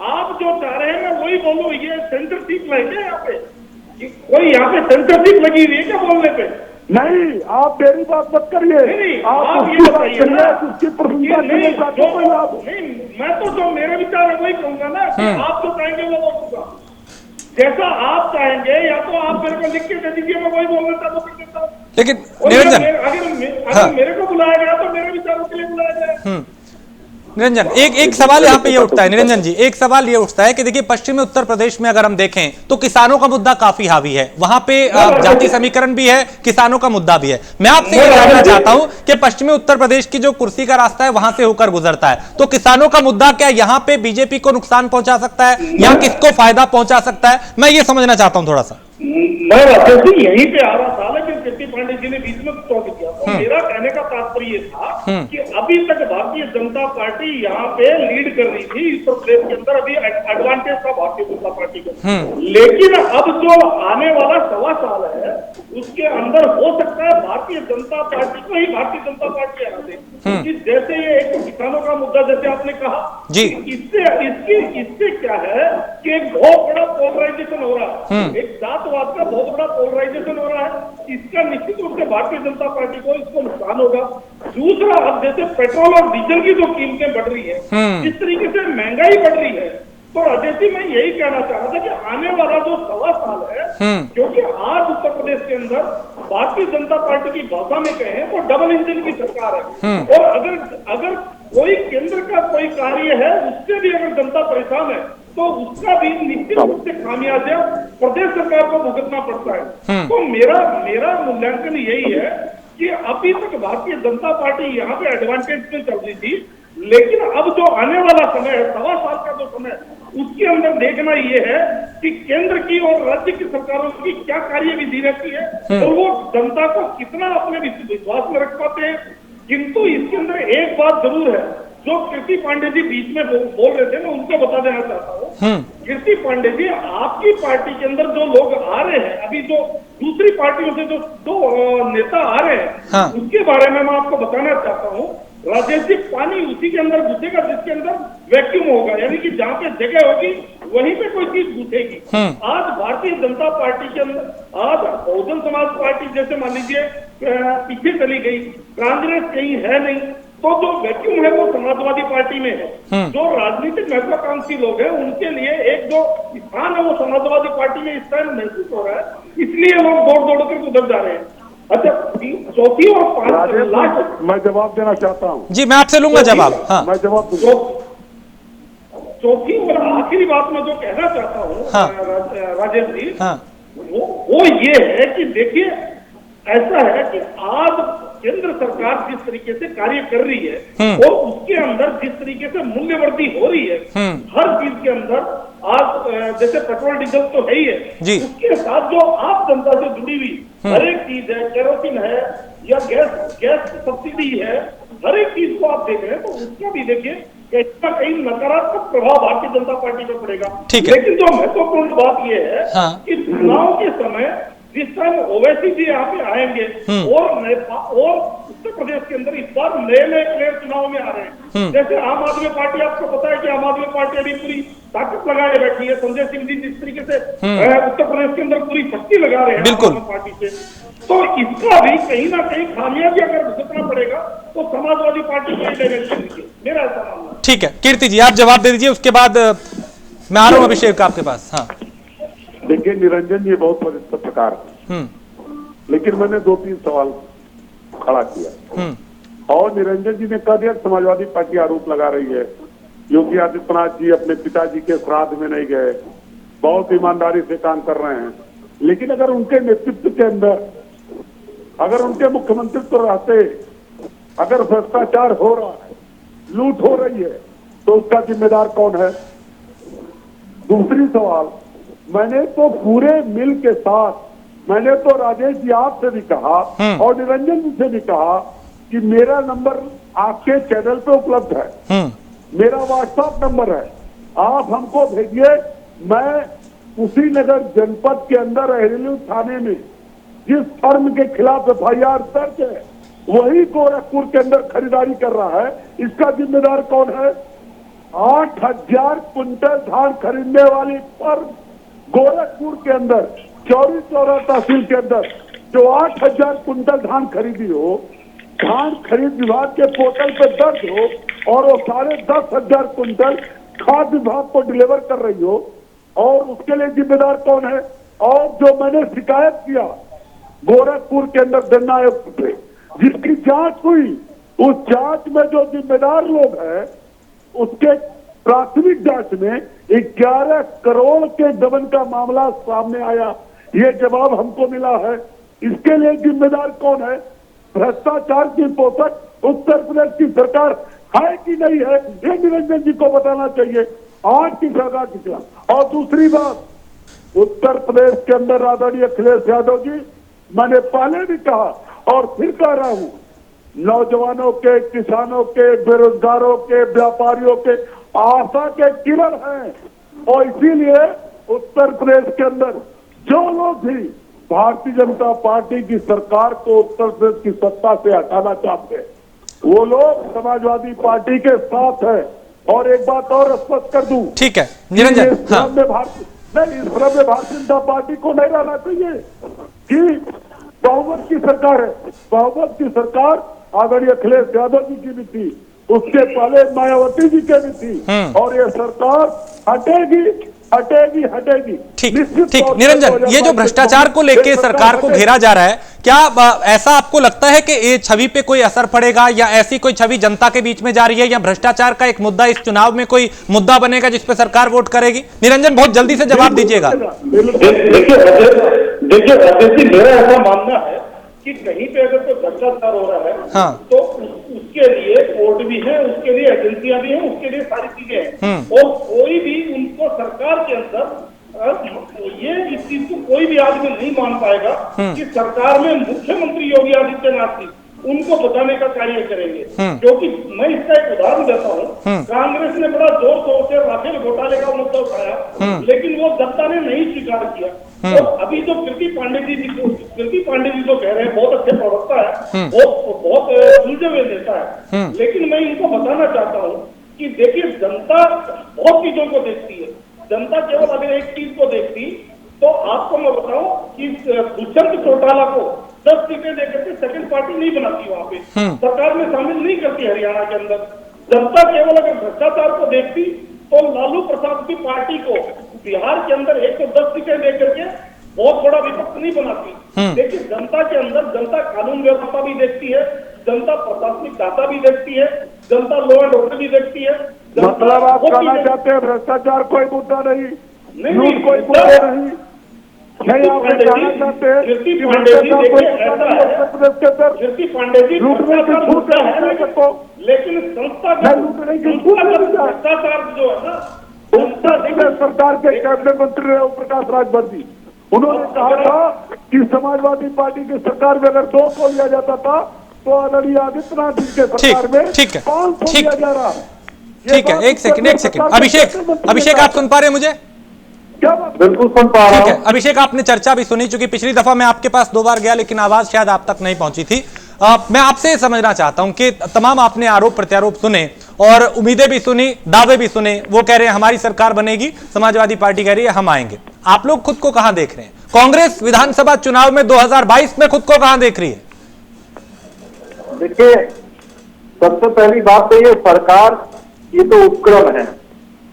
आप जो चाह रहे हैं मैं वही बोलूं, ये सेंसरशिप लगे यहाँ पे, कोई यहाँ पे सेंसरशिप लगी हुई है क्या बोलने पे? नहीं, आप मेरी बात मत करिए, आप ये बताइए ना, उसकी प्रशंसा नहीं, मैं तो जो मेरे विचार है वही कहूंगा ना, आप जो चाहेंगे वो बोलूंगा, जैसा आप चाहेंगे, या तो आप मेरे को लिख के दे दीजिए, मैं वही बोलना चाहता हूँ। लेकिन निरंजन अगर मेरे को बुलाया गया तो मेरे विचारों के लिए बुलाया जाए। निरंजन एक सवाल यहाँ पे ये उठता है, निरंजन जी एक सवाल ये उठता है कि देखिए पश्चिमी उत्तर प्रदेश में अगर हम देखें तो किसानों का मुद्दा काफी हावी है, वहां पे जाति समीकरण भी है, किसानों का मुद्दा भी है। मैं आपसे ये जानना चाहता हूं कि पश्चिमी उत्तर प्रदेश की जो कुर्सी का रास्ता है वहां से होकर गुजरता है, तो किसानों का मुद्दा क्या यहाँ पे बीजेपी को नुकसान पहुंचा सकता है या किसको फायदा पहुंचा सकता है, मैं ये समझना चाहता हूं थोड़ा सा। मैं यहीं पे आ रहा था, लेकिन कीर्ति पांडे जी ने बीच में टोक दिया। तो मेरा कहने का तात्पर्य था कि अभी तक भारतीय जनता पार्टी यहाँ पे लीड कर रही थी उत्तर प्रदेश के अंदर, अभी एडवांटेज था भारतीय जनता पार्टी को, लेकिन अब जो आने वाला 1.25 साल है उसके अंदर हो सकता है भारतीय जनता पार्टी को ही भारतीय जनता पार्टी हरा दे। कि जैसे ये एक किसानों का मुद्दा जैसे आपने कहा जी, इससे क्या है कि एक बहुत बड़ा पोलराइजेशन हो रहा है, एक जातवाद का बहुत बड़ा पोलराइजेशन हो रहा है, इसका निश्चित रूप से भारतीय जनता पार्टी को इसको नुकसान होगा। दूसरा, अब जैसे पेट्रोल और डीजल की जो कीमतें बढ़ रही है, जिस तरीके से महंगाई बढ़ रही है, तो राजेश जी मैं यही कहना चाह रहा था कि आने वाला जो 1.25 साल है, क्योंकि आज उत्तर प्रदेश के अंदर भारतीय जनता पार्टी की भाषा में कहें तो डबल इंजन की सरकार है, और अगर कोई केंद्र का कोई कार्य है उससे भी अगर जनता परेशान है तो उसका भी निश्चित रूप से खामियाजा प्रदेश सरकार को भुगतना पड़ता है। तो मेरा मूल्यांकन यही है कि अभी तक भारतीय जनता पार्टी यहाँ पे एडवांटेज में चल रही थी, लेकिन अब जो आने वाला समय है, 1.25 साल का जो समय है, उसके अंदर देखना ये है कि केंद्र की और राज्य की सरकारों की क्या कार्यविधि रहती है और वो जनता को कितना अपने विश्वास में रख पाते हैं। किंतु इसके अंदर एक बात जरूर है, जो कीर्ति पांडे जी बीच में बोल रहे थे, मैं उनको बता देना चाहता हूँ। कीर्ति पांडे जी, आपकी पार्टी के अंदर जो लोग आ रहे हैं, अभी जो दूसरी पार्टियों से जो नेता आ रहे हैं, उसके बारे में मैं आपको बताना चाहता हूँ। राजेश जी, पानी उसी के अंदर घुसेगा जिसके अंदर वैक्यूम होगा, यानी कि जहाँ पे जगह होगी वहीं पे कोई चीज घुसेगी। आज भारतीय जनता पार्टी के अंदर, आज बहुजन समाज पार्टी जैसे मान लीजिए पीछे चली गई, कांग्रेस कहीं है नहीं, तो जो वैक्यूम है वो समाजवादी पार्टी में है। जो राजनीतिक महत्वाकांक्षी लोग हैं उनके लिए एक जो स्थान है वो समाजवादी पार्टी में इस टाइम महसूस हो रहा है, इसलिए लोग दौड़ दौड़ कर उधर जा रहे हैं। अच्छा, चौथी और पांच, मैं जवाब देना चाहता हूँ। जी, मैं आपसे लूंगा जवाब। हाँ, मैं जवाब दूंगा। चौथी और आखिरी बात मैं जो कहना चाहता हूँ राजेश जी, वो ये है कि देखिए, ऐसा है कि आज केंद्र सरकार जिस तरीके से कार्य कर रही है और उसके अंदर जिस तरीके से मूल्य वृद्धि हो रही है हर चीज के अंदर, आज जैसे पेट्रोल डीजल तो है ही है, उसके साथ जो आप जनता से जुड़ी हुई हर एक चीज है, केरोसिन है या गैस सब्सिडी है, हर एक चीज को आप देख रहे हैं, तो उसका भी देखिए कहीं ना कहीं नकारात्मक प्रभाव भारतीय जनता पार्टी पर पड़ेगा। लेकिन जो महत्वपूर्ण बात यह है कि चुनाव के समय जिस टाइम ओवैसी जी यहाँ पे आएंगे और उत्तर प्रदेश के अंदर इस बार नए प्लेयर चुनाव में आ रहे हैं, जैसे आम आदमी पार्टी, आपको पता है कि आम आदमी पार्टी अभी पूरी ताकत लगाए बैठी है। संजय सिंह जी जिस तरीके से उत्तर प्रदेश के अंदर पूरी शक्ति लगा रहे हैं आम आदमी पार्टी से, तो इसका भी कहीं ना कहीं खामियाजी अगर भुगतना पड़ेगा तो समाजवादी पार्टी को डायरेक्शन दीजिए, मेरा ऐसा मानना है। ठीक है, कीर्ति जी आप जवाब दे दीजिए, उसके बाद मैं आ रहा हूँ अभिषेक आपके पास। हाँ, देखिए निरंजन जी बहुत वरिष्ठ पत्रकार है, लेकिन मैंने 2-3 सवाल खड़ा किया और निरंजन जी ने कह दिया समाजवादी पार्टी आरोप लगा रही है, योगी आदित्यनाथ जी अपने पिताजी के श्राद्ध में नहीं गए, बहुत ईमानदारी से काम कर रहे हैं। लेकिन अगर उनके नेतृत्व के अंदर, अगर उनके मुख्यमंत्रित्व रहते, अगर भ्रष्टाचार हो रहा है, लूट हो रही है, तो उसका जिम्मेदार कौन है? दूसरी सवाल, मैंने तो पूरे मिल के साथ, मैंने तो राजेश जी आपसे भी कहा और निरंजन जी से भी कहा कि मेरा नंबर आपके चैनल पे उपलब्ध है, मेरा व्हाट्सएप नंबर है, आप हमको भेजिए। मैं कुशीनगर जनपद के अंदर अहिरली थाने में जिस फर्म के खिलाफ FIR दर्ज है वही गोरखपुर के अंदर खरीदारी कर रहा है, इसका जिम्मेदार कौन है? 8,000 कुंटल धान खरीदने वाली फर्म गोरखपुर के अंदर, चौरी चौरा तहसील के अंदर जो 8,000 कुंटल धान खरीदी हो, धान खरीद विभाग के पोर्टल पे दर्ज हो और वो 10,500 कुंटल खाद्य विभाग को डिलीवर कर रही हो, और उसके लिए जिम्मेदार कौन है? और जो मैंने शिकायत किया गोरखपुर के अंदर गन्ना आयुक्त पे, जिसकी जांच हुई, उस जांच में जो जिम्मेदार लोग हैं उसके प्राथमिक जांच में 11 करोड़ के गबन का मामला सामने आया। ये जवाब हमको मिला है। इसके लिए जिम्मेदार कौन है? भ्रष्टाचार की पोषक उत्तर प्रदेश की सरकार है कि नहीं है, ये निरंजन जी को बताना चाहिए आज की सरकार के खिलाफ। और दूसरी बात, उत्तर प्रदेश के अंदर आदरणीय अखिलेश यादव जी, मैंने पहले भी कहा और फिर कह रहा हूं, नौजवानों के, किसानों के, बेरोजगारों के, व्यापारियों के आशा के किरण हैं, और इसीलिए उत्तर प्रदेश के अंदर जो लोग भी भारतीय जनता पार्टी की सरकार को उत्तर प्रदेश की सत्ता से हटाना चाहते हैं, वो लोग समाजवादी पार्टी के साथ है। और एक बात और स्पष्ट कर दूं, ठीक है निरंजन, इस भ्रम में भारतीय जनता पार्टी को नहीं रहना चाहिए कि बहुमत की सरकार है। बहुमत की सरकार आदरणीय अखिलेश यादव जी की भी थी, उसके पहले मायावती जी की भी थी, और ये सरकार हटेगी हटेगी हटेगी। ठीक, निरंजन, ये जो भ्रष्टाचार को लेके सरकार को घेरा जा रहा है, क्या ऐसा आपको लगता है कि ये छवि पे कोई असर पड़ेगा, या ऐसी कोई छवि जनता के बीच में जा रही है, या भ्रष्टाचार का एक मुद्दा इस चुनाव में कोई मुद्दा बनेगा जिसपे सरकार वोट करेगी? निरंजन, बहुत जल्दी से जवाब दीजिएगा। देखिए, मेरा ऐसा मानना है कि कहीं पे अगर कोई भ्रष्टाचार हो रहा है हाँ। तो उसके लिए कोर्ट भी है, उसके लिए एजेंसियां भी हैं, उसके लिए सारी चीजें हैं, और कोई भी उनको सरकार के अंदर ये इस चीज को कोई भी आदमी नहीं मान पाएगा कि सरकार में मुख्यमंत्री योगी आदित्यनाथ जी उनको बचाने का कार्य करेंगे। क्योंकि मैं इसका एक उदाहरण देता हूँ, कांग्रेस ने बड़ा जोर शोर से राफेल घोटाले का मुद्दा उठाया, लेकिन वो जनता ने नहीं स्वीकार किया। तो अभी जो कीर्ति पांडे जी जो कह रहे हैं, बहुत अच्छे प्रवक्ता है, बहुत सुलझे हुए नेता है, लेकिन मैं इनको बताना चाहता हूँ कि देखिए, जनता बहुत चीजों को देखती है। जनता केवल अगर एक चीज को देखती तो आपको मैं बताऊं कि दुष्यंत चौटाला को 10 सीटें देकर के सेकंड पार्टी नहीं बनाती, वहां पे सरकार में शामिल नहीं करती हरियाणा के अंदर। जनता केवल अगर भ्रष्टाचार को देखती तो लालू प्रसाद की पार्टी को बिहार के अंदर 110 सीटें देकर के बहुत बड़ा विपक्ष नहीं बनाती। लेकिन जनता के अंदर जनता कानून व्यवस्था भी देखती है, जनता प्रशासनिक ढांचा भी देखती है, जनता लॉ एंड ऑर्डर भी देखती है। मतलब आप कहना चाहते हैं भ्रष्टाचार कोई मुद्दा नहीं, झूठ कोई मुद्दा नहीं, नहीं आप कहना चाहते हैं कीर्ति पांडे जी देखिए, ऐसा है कीर्ति पांडे जी, लेकिन संस्था भ्रष्टाचार जो है ना, सरकार के कैबिनेट मंत्री रहे ओम प्रकाश राजभर, उन्होंने कहा था कि समाजवादी पार्टी की सरकार में अगर 2 को लिया जाता था तो आदरणीय आदित्यनाथ जी के सरकार में ठीक है, 500 लिया जा रहा। ठीक है, एक सेकंड अभिषेक आप सुन पा रहे हैं मुझे? बिल्कुल सुन पा रहा हूं। ठीक है अभिषेक, आपने चर्चा भी सुनी, चूंकि पिछली दफा मैं आपके पास 2 बार गया लेकिन आवाज शायद आप तक नहीं पहुंची थी। मैं आपसे समझना चाहता हूं कि तमाम आपने आरोप प्रत्यारोप सुने और उम्मीदें भी सुनी, दावे भी सुने। वो कह रहे हैं हमारी सरकार बनेगी, समाजवादी पार्टी कह रही है हम आएंगे। आप लोग खुद को कहां देख रहे हैं? कांग्रेस विधानसभा चुनाव में 2022 में खुद को कहां देख रही है? देखिए, सबसे पहली बात तो ये सरकार, ये तो उपक्रम है।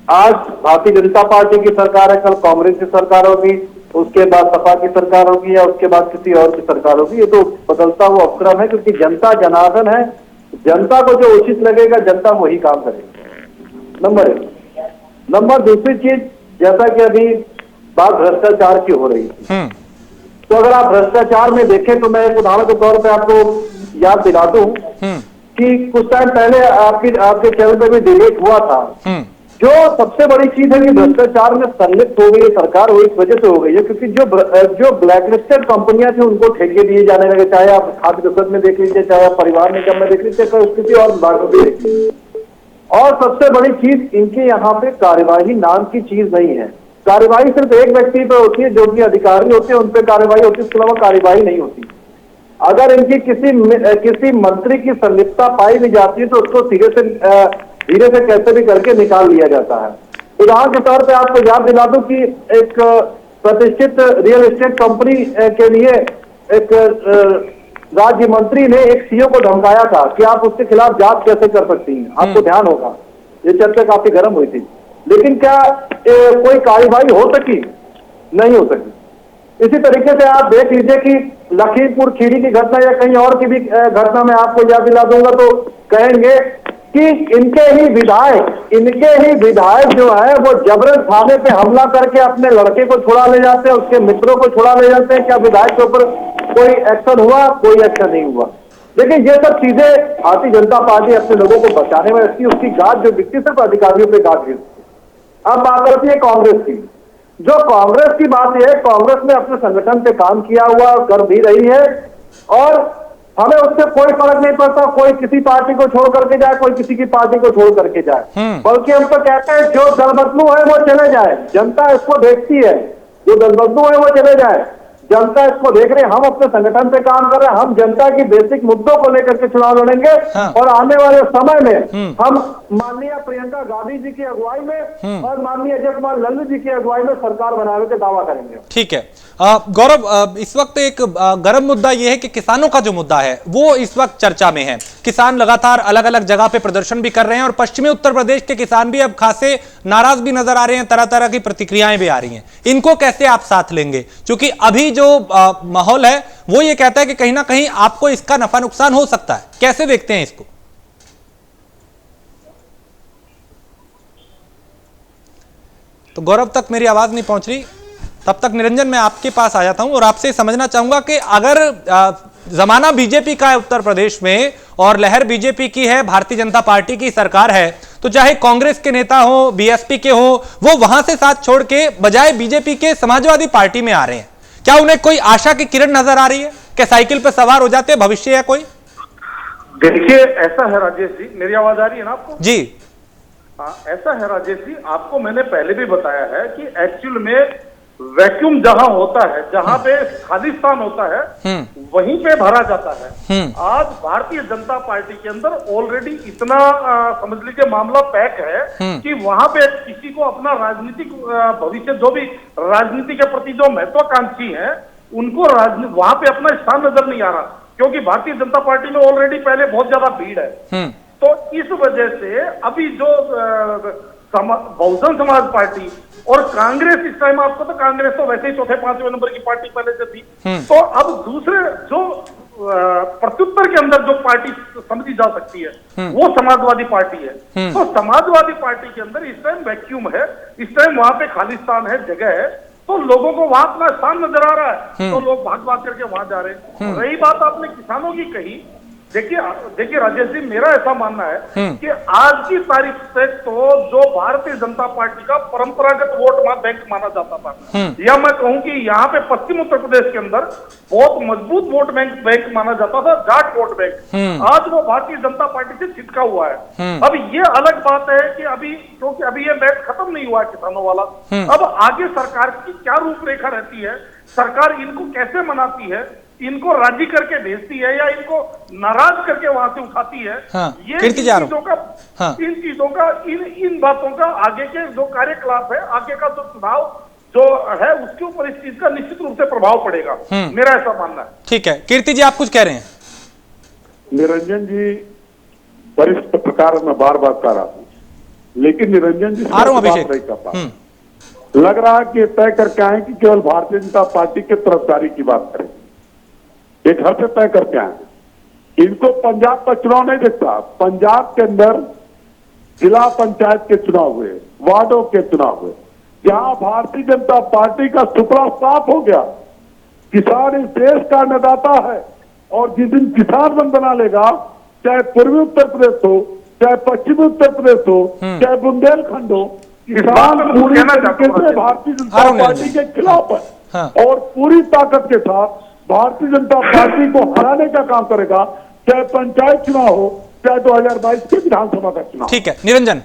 आज भारतीय जनता पार्टी की सरकार है, कल कांग्रेस की सरकार होगी, उसके बाद सपा की सरकार होगी या उसके बाद किसी और की सरकार होगी। ये तो बदलता हुआ उपक्रम है, क्योंकि जनता जनार्दन है। जनता को जो उचित लगेगा जनता वही काम करेगी, नंबर 1। नंबर दूसरी चीज, जैसा कि अभी बात भ्रष्टाचार की हो रही है, तो अगर आप भ्रष्टाचार में देखें तो मैं एक उदाहरण के तौर पर आपको याद दिला दूं कि कुछ टाइम पहले आपके चैनल पे भी डिबेट हुआ था। जो सबसे बड़ी चीज है कि भ्रष्टाचार में संलिप्त हो गई है सरकार, वो इस वजह से हो गई है क्योंकि जो ब्लैकलिस्टेड कंपनियां थी उनको ठेके दिए जाने लगे। चाहे आप खाद्य रसद में देख लीजिए, चाहे आप परिवार निगम में देख लीजिए, चाहे किसी और विभाग में देख लीजिए। और सबसे बड़ी चीज, इनके यहाँ पे कार्यवाही नाम की चीज नहीं है। कार्यवाही सिर्फ एक व्यक्ति पे होती है, जो भी अधिकारी होते हैं उन पे कार्यवाही होती है, उसके अलावा कार्यवाही नहीं होती। अगर इनकी किसी मंत्री की संलिप्तता पाई भी जाती है तो उसको धीरे से कैसे भी करके निकाल लिया जाता है। उदाहरण के तौर पे आपको याद दिला दूं कि एक प्रतिष्ठित रियल एस्टेट कंपनी के लिए एक राज्य मंत्री ने एक सीईओ को धमकाया था कि आप उसके खिलाफ जांच कैसे कर सकती हैं, आपको ध्यान होगा, ये चर्चा काफी गर्म हुई थी। लेकिन क्या कोई कार्यवाही हो सकी? नहीं हो सकी। इसी तरीके से आप देख लीजिए कि लखीमपुर खीरी की घटना या कहीं और की भी घटना में आपको याद दिला दूंगा तो कहेंगे कि इनके ही विधायक जो है वो जबरन थाने पे हमला करके अपने लड़के को छुड़ा ले जाते हैं, उसके मित्रों को छुड़ा ले जाते हैं। क्या विधायक के ऊपर कोई एक्शन हुआ? कोई एक्शन नहीं हुआ। लेकिन ये सब चीजें भारतीय जनता पार्टी अपने लोगों को बचाने में रखती है, उसकी गाज जो दिखती सिर्फ अधिकारियों पे गाज गिरती है। अब बात करती है कांग्रेस की। जो कांग्रेस की बात यह है, कांग्रेस ने अपने संगठन पे काम किया हुआ कर भी रही है और हमें उससे कोई फर्क नहीं पड़ता कोई किसी पार्टी को छोड़ करके जाए, कोई किसी की पार्टी को छोड़ करके जाए। बल्कि हम तो कहते हैं जो दलबदलू है वो चले जाए, जनता इसको देखती है। जो दलबदलू है वो चले जाए, जनता इसको देख रही है। हम अपने संगठन पे काम कर रहे हैं, हम जनता की बेसिक मुद्दों को लेकर के चुनाव लड़ेंगे और आने वाले समय में हम माननीय प्रियंका गांधी जी की अगुवाई में और माननीय अजय कुमार लल्लू जी की अगुवाई में सरकार बनाने का दावा करेंगे। ठीक है गौरव, इस वक्त एक गर्म मुद्दा यह है कि किसानों का जो मुद्दा है वो इस वक्त चर्चा में है। किसान लगातार अलग अलग जगह पे प्रदर्शन भी कर रहे हैं और पश्चिमी उत्तर प्रदेश के किसान भी अब खासे नाराज भी नजर आ रहे हैं, तरह तरह की प्रतिक्रियाएं भी आ रही हैं। इनको कैसे आप साथ लेंगे? क्योंकि अभी जो माहौल है वो ये कहता है कि कहीं ना कहीं आपको इसका नफा नुकसान हो सकता है। कैसे देखते हैं इसको? तो गौरव तक मेरी आवाज नहीं पहुंच रही, तब तक निरंजन मैं आपके पास आ जाता हूं और आपसे समझना चाहूंगा कि अगर जमाना बीजेपी का है उत्तर प्रदेश में और लहर बीजेपी की है, भारतीय जनता पार्टी की सरकार है, तो चाहे कांग्रेस के नेता हो, बीएसपी के हो, वो वहां से साथ छोड़ के बजाय बीजेपी के समाजवादी पार्टी में आ रहे हैं। क्या उन्हें कोई आशा की किरण नजर आ रही है? क्या साइकिल पर सवार हो जाते हैं भविष्य या कोई? देखिए ऐसा है राजेश जी, मेरी आवाज आ रही है ना आपको? जी हाँ, ऐसा है राजेश जी, आपको मैंने पहले भी बताया है कि एक्चुअल में वैक्यूम जहां होता है, जहां पे खालिस्तान होता है, वहीं पे भरा जाता है। आज भारतीय जनता पार्टी के अंदर ऑलरेडी इतना समझ लीजिए मामला पैक है कि वहां पे किसी को अपना राजनीतिक भविष्य, जो भी राजनीति के प्रति जो महत्वाकांक्षी है, उनको वहां पे अपना स्थान नजर नहीं आ रहा, क्योंकि भारतीय जनता पार्टी में ऑलरेडी पहले बहुत ज्यादा भीड़ है। तो इस वजह से अभी जो बहुजन समाज पार्टी और कांग्रेस, इस टाइम आपको तो कांग्रेस तो वैसे ही चौथे पांचवें नंबर की पार्टी पहले से थी, तो अब दूसरे जो प्रत्युत्तर के अंदर जो पार्टी समझी जा सकती है वो समाजवादी पार्टी है। तो समाजवादी पार्टी के अंदर इस टाइम वैक्यूम है, इस टाइम वहां पे खालिस्तान है, जगह है, तो लोगों को वहां अपना स्थान नजर आ रहा है, तो लोग भाग भाग करके वहां जा रहे हैं। रही बात आपने किसानों की कही, देखिए राजेश जी, मेरा ऐसा मानना है कि आज की तारीख से तो जो भारतीय जनता पार्टी का परंपरागत वोट बैंक माना जाता था, या मैं कहूं कि यहाँ पे पश्चिम उत्तर प्रदेश के अंदर बहुत मजबूत वोट बैंक माना जाता था, जाट वोट बैंक, आज वो भारतीय जनता पार्टी से छिटका हुआ है। अब ये अलग बात है कि अभी, क्योंकि अभी ये मैच खत्म नहीं हुआ है किसानों वाला, अब आगे सरकार की क्या रूपरेखा रहती है, सरकार इनको कैसे मनाती है, इनको राजी करके भेजती है या इनको नाराज करके वहां से उठाती है, ये इन चीजों का इन बातों का आगे के जो कार्यकलाप है, आगे का जो चुनाव जो है, उसके ऊपर इस चीज का निश्चित रूप से प्रभाव पड़ेगा, मेरा ऐसा मानना है। ठीक है, कीर्ति जी आप कुछ कह रहे हैं? निरंजन जी वरिष्ठ पत्रकार, मैं बार बार कह रहा हूं, लेकिन निरंजन जी अभिषेक नहीं कर पा, लग रहा है कि तय करके आए कि केवल भारतीय जनता पार्टी के तरफदारी की बात करें, एक घर से तय करके आए। इनको पंजाब का चुनाव नहीं दिखता। पंजाब के अंदर जिला पंचायत के चुनाव हुए, वार्डों के चुनाव हुए, जहां भारतीय जनता पार्टी का सुपड़ा साफ हो गया। किसान इस देश का अन्नदाता है, और जिस दिन किसान मन बना लेगा, चाहे पूर्वी उत्तर प्रदेश हो, चाहे पश्चिमी उत्तर प्रदेश हो, चाहे बुंदेलखंड हो, किसान पूरी तरीके से भारतीय जनता पार्टी के खिलाफ है और पूरी ताकत के साथ भारतीय जनता पार्टी को हराने का काम करेगा, चाहे पंचायत चुनाव हो, चाहे 2022 के विधानसभा का चुनाव। ठीक है, निरंजन,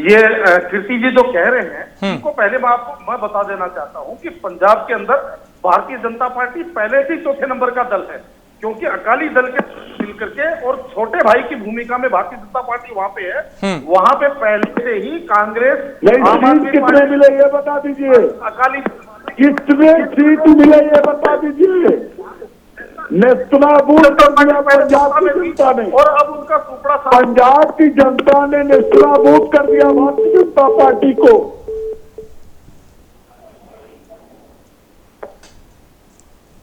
ये कीर्ति जी जो कह रहे हैं, इनको पहले मैं बता देना चाहता हूं कि पंजाब के अंदर भारतीय जनता पार्टी पहले से चौथे नंबर का दल है, क्योंकि अकाली दल के मिलकर के और छोटे भाई की भूमिका में भारतीय जनता पार्टी वहां पे है। वहां पे पहले से ही कांग्रेस, कितने मिले ये बता दीजिए, अकाली कितने सीट मिले ये बता दीजिए। नेस्तनाबूद कर दिया पंजाब की जनता ने, और अब उनका सुपड़ा पंजाब की जनता ने नेस्तनाबूद कर दिया भारतीय जनता पार्टी को।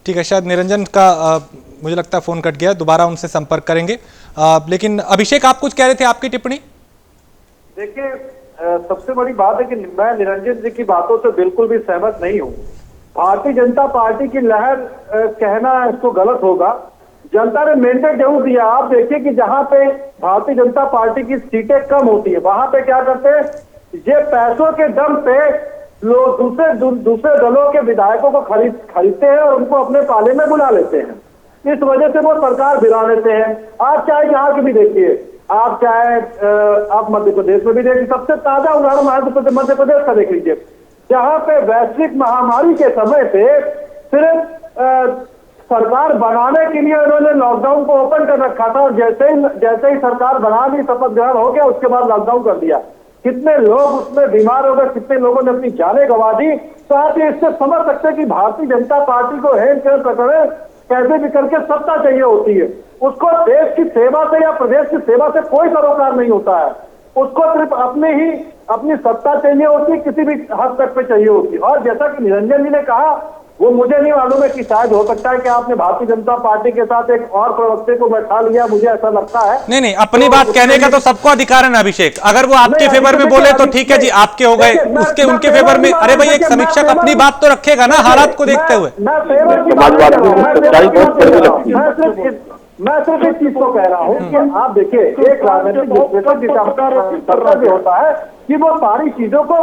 ठीक है, शायद निरंजन का मुझे लगता है फोन कट गया, दोबारा उनसे संपर्क करेंगे। लेकिन अभिषेक आप कुछ कह रहे थे, आपकी टिप्पणी? देखिए, सबसे बड़ी बात है कि मैं निरंजन जी की बातों से बिल्कुल भी सहमत नहीं हूं। भारतीय जनता पार्टी की लहर कहना इसको गलत होगा। जनता ने मैंडेट जरूर दिया। आप देखिए कि जहां पे भारतीय जनता पार्टी की सीटें कम होती है, वहां पे क्या करते हैं, ये पैसों के दम पे लोग दूसरे दलों के विधायकों को खरीदते हैं और उनको अपने पाले में बुला लेते हैं। इस वजह से वो सरकार गिरा लेते हैं। आप चाहे जहां के भी देखिए, आप चाहे आप मध्य प्रदेश में भी देखिए, सबसे ताजा उदाहरण मध्य प्रदेश का देख लीजिए, जहां पे वैश्विक महामारी के समय पे सिर्फ सरकार बनाने के लिए उन्होंने लॉकडाउन को ओपन कर रखा था, और जैसे ही सरकार बना ली, शपथ ग्रहण हो गया, उसके बाद लॉकडाउन कर दिया। कितने लोग उसमें बीमार हो गए, कितने लोगों ने अपनी जानें गंवा दी। तो आप इससे समझ सकते हैं कि भारतीय जनता पार्टी को हेर फेर पकड़े कैसे भी करके सत्ता चाहिए होती है। उसको देश की सेवा से या प्रदेश की सेवा से कोई सरोकार नहीं होता है। उसको सिर्फ अपनी सत्ता चाहिए होती है, किसी भी हद तक पे चाहिए होती है। और जैसा कि निरंजन जी ने कहा वो मुझे नहीं मालूम है कि शायद हो सकता है कि आपने भारतीय जनता पार्टी के साथ एक और प्रवक्ते को बैठा लिया, मुझे ऐसा लगता है। नहीं, अपनी बात कहने का तो सबको अधिकार है ना अभिषेक। अगर वो आपके फेवर में बोले तो ठीक है जी, आपके हो गए, उसके उनके फेवर में। अरे भाई, एक समीक्षक अपनी बात तो रखेगा ना, हालात को देखते हुए। मैं सिर्फ इस चीज को कह रहा हूँ कि आप देखिए, एक राजनीतिक विश्लेषक जो होता है कि वो सारी चीजों को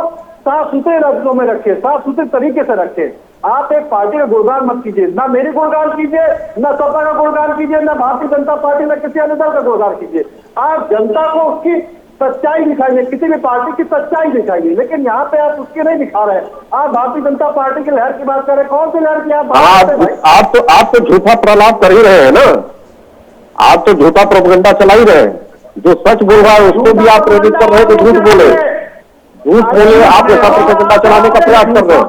साफ सुथरे लफ्जों में रखे, साफ सुथरे तरीके से रखे। आप एक पार्टी का गुणगान मत कीजिए, ना मेरी गुणगान कीजिए, ना सपा का गुणगान कीजिए, ना भारतीय जनता पार्टी, ना किसी अन्य दल का गुणगान कीजिए। आप जनता को उसकी सच्चाई दिखाइए, किसी भी पार्टी की सच्चाई दिखाइए, लेकिन यहाँ पे आप उसकी नहीं दिखा रहे। आप भारतीय जनता पार्टी की लहर की बात कर रहे हैं, कौन सी लहर की आप तो झूठा प्रलाप कर ही रहे हैं ना, आप तो झूठा प्रोपेगेंडा चला ही रहे हैं। जो सच बोल रहा है उसको भी आप प्रेरित कर रहे हैं कि झूठ बोले, आप ऐसा प्रोपेगेंडा चलाने का प्रयास कर रहे हैं।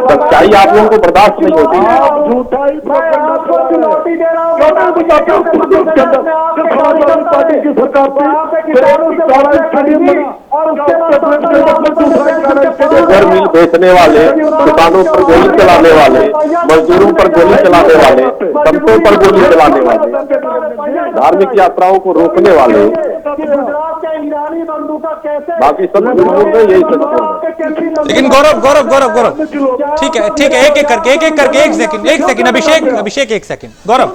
सच्चाई आप लोगों को बर्दाश्त नहीं होती है। शुगर मिल बेचने वाले, दुकानों पर गोली चलाने वाले, मजदूरों पर गोली चलाने वाले, संतों पर गोली चलाने वाले, धार्मिक यात्राओं को रोकने वाले, बाकी सब यही सब। लेकिन गौरव ठीक है, एक एक करके एक सेकंड अभिषेक एक सेकंड। गौरव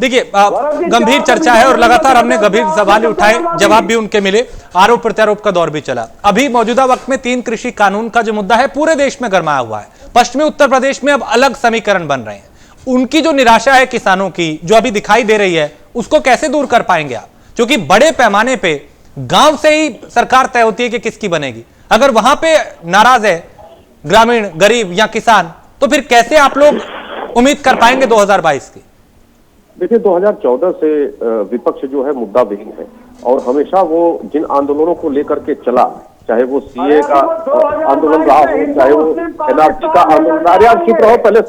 देखिए, गंभीर चर्चा है और लगातार हमने गंभीर सवाल उठाए, जवाब भी उनके मिले, आरोप प्रत्यारोप का दौर भी चला। अभी मौजूदा वक्त में 3 कृषि कानून का जो मुद्दा है पूरे देश में गरमाया हुआ है। पश्चिमी उत्तर प्रदेश में अब अलग समीकरण बन रहे हैं। उनकी जो निराशा है किसानों की, जो अभी दिखाई दे रही है, उसको कैसे दूर कर पाएंगे आप? क्योंकि बड़े पैमाने पे गांव से ही सरकार तय होती है कि किसकी बनेगी। अगर वहां पे नाराज है ग्रामीण, गरीब या किसान, तो फिर कैसे आप लोग उम्मीद कर पाएंगे 2022 की? देखिए, 2014 से विपक्ष जो है मुद्दा विहीन है और हमेशा वो जिन आंदोलनों को लेकर के चला, चाहे वो सीए का आंदोलन रहा हो, चाहे वो एनआरसी का आंदोलन। अरे आप चुप रहो, पहले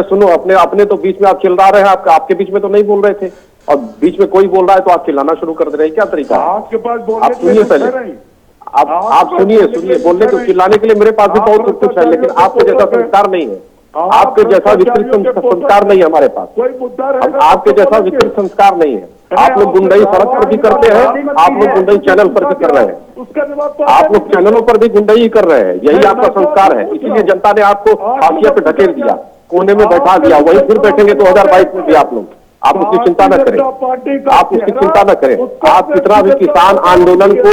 सुनो। अपने तो बीच में आप चिल्ला रहे हैं, आपके बीच में तो नहीं बोल रहे थे, और बीच में कोई बोल रहा है तो आप चिल्लाना शुरू कर दे रहे हैं। क्या तरीका है? आपके पास आप सुनिए पहले, आप सुनिए। बोलने को चिल्लाने के लिए मेरे पास भी बहुत कुछ है, लेकिन आपके जैसा संस्कार नहीं है, आपके जैसा विकृत संस्कार नहीं है हमारे पास। अब आपके जैसा विकृत संस्कार नहीं है। आप लोग गुंडई सड़क पर भी करते हैं, आप लोग गुंडई चैनल पर भी कर रहे हैं, आप लोग चैनलों पर भी गुंडई कर रहे हैं। यही आपका संस्कार है, इसीलिए जनता ने आपको हाशिया पे ढकेल दिया, कोने में बैठा दिया। वही फिर बैठेंगे 2022 में भी आप लोग। आप उसकी चिंता न करें, आप उसकी चिंता न करें। आप कितना भी किसान आंदोलन को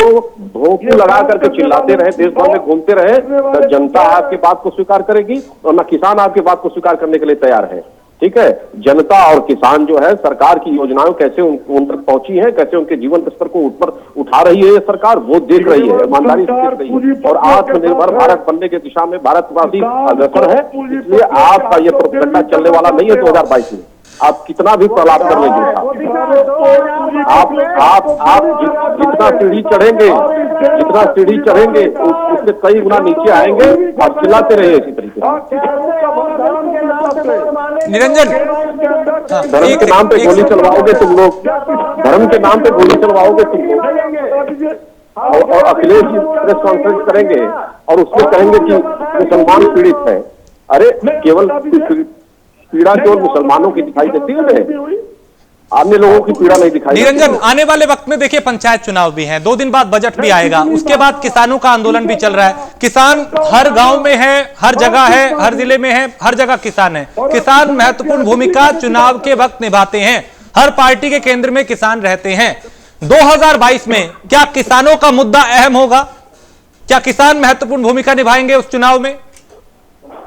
भोंपू लगा करके चिल्लाते रहे, देश भर में घूमते रहे, तो जनता आपकी बात को स्वीकार करेगी और न किसान आपकी बात को स्वीकार करने के लिए तैयार है। ठीक है, जनता और किसान जो है, सरकार की योजनाएं कैसे उन तक पहुंची है, कैसे उनके जीवन स्तर को ऊपर उठा रही है ये सरकार, वो देख रही है, ईमानदारी से देख रही है। और आत्मनिर्भर भारत बनने की दिशा में भारतवासी अग्रसर है, इसलिए आपका ये प्रोपेगेंडा चलने वाला नहीं है 2022 में। आप कितना भी प्रलाप कर लेंगे, आप जितना सीढ़ी चढ़ेंगे उससे कई गुना नीचे आएंगे। आप चिल्लाते रहिए इसी तरीके से। निरंजन, धर्म के नाम पे गोली चलवाओगे तुम लोग, धर्म के नाम पे गोली चलवाओगे तुम लोग, और अखिलेश जी प्रेस कॉन्फ्रेंस करेंगे और उसमें कहेंगे कि मुसलमान पीड़ित है। अरे केवल पीड़ा केवल मुसलमानों की दिखाई देती है, अन्य लोगों की पीड़ा नहीं दिखाई। निरंजन, आने वाले वक्त में देखिए पंचायत चुनाव भी हैं, 2 दिन बाद बजट भी आएगा, उसके बाद किसानों का आंदोलन भी चल रहा है। किसान हर गांव में है, हर जगह है, हर जिले में है, हर जगह किसान है। किसान महत्वपूर्ण भूमिका चुनाव के वक्त निभाते हैं, हर पार्टी के केंद्र में किसान रहते हैं। 2022 में क्या किसानों का मुद्दा अहम होगा? क्या किसान महत्वपूर्ण भूमिका निभाएंगे उस चुनाव में?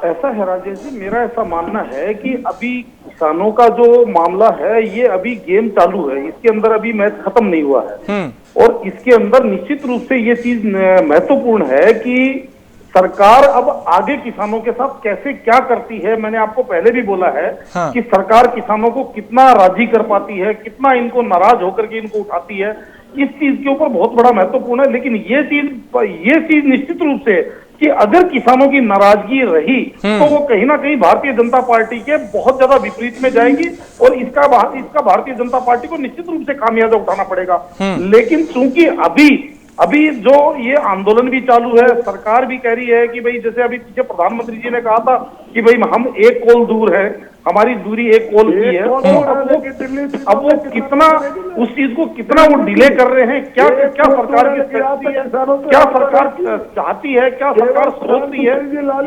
ऐसा है राजेश जी, मेरा ऐसा मानना है कि अभी किसानों का जो मामला है, ये अभी गेम चालू है, इसके अंदर अभी मैच खत्म नहीं हुआ है। और इसके अंदर निश्चित रूप से ये चीज महत्वपूर्ण है कि सरकार अब आगे किसानों के साथ कैसे क्या करती है। मैंने आपको पहले भी बोला है कि सरकार किसानों को कितना राजी कर पाती है, कितना इनको नाराज होकर के इनको उठाती है, इस चीज के ऊपर बहुत बड़ा महत्वपूर्ण है। लेकिन ये चीज निश्चित रूप से कि अगर किसानों की नाराजगी रही तो वो कहीं ना कहीं भारतीय जनता पार्टी के बहुत ज्यादा विपरीत में जाएगी और इसका भारतीय जनता पार्टी को निश्चित रूप से खामियाजा उठाना पड़ेगा। लेकिन चूंकि अभी जो ये आंदोलन भी चालू है, सरकार भी कह रही है कि भाई जैसे अभी पीछे प्रधानमंत्री जी ने कहा था कि भाई हम एक कोल दूर है, हमारी दूरी एक कोल की है। अब वो कितना उस चीज को कितना वो डिले कर रहे हैं, क्या क्या सरकार की स्थिति है, क्या सरकार चाहती है, क्या सरकार सोचती है,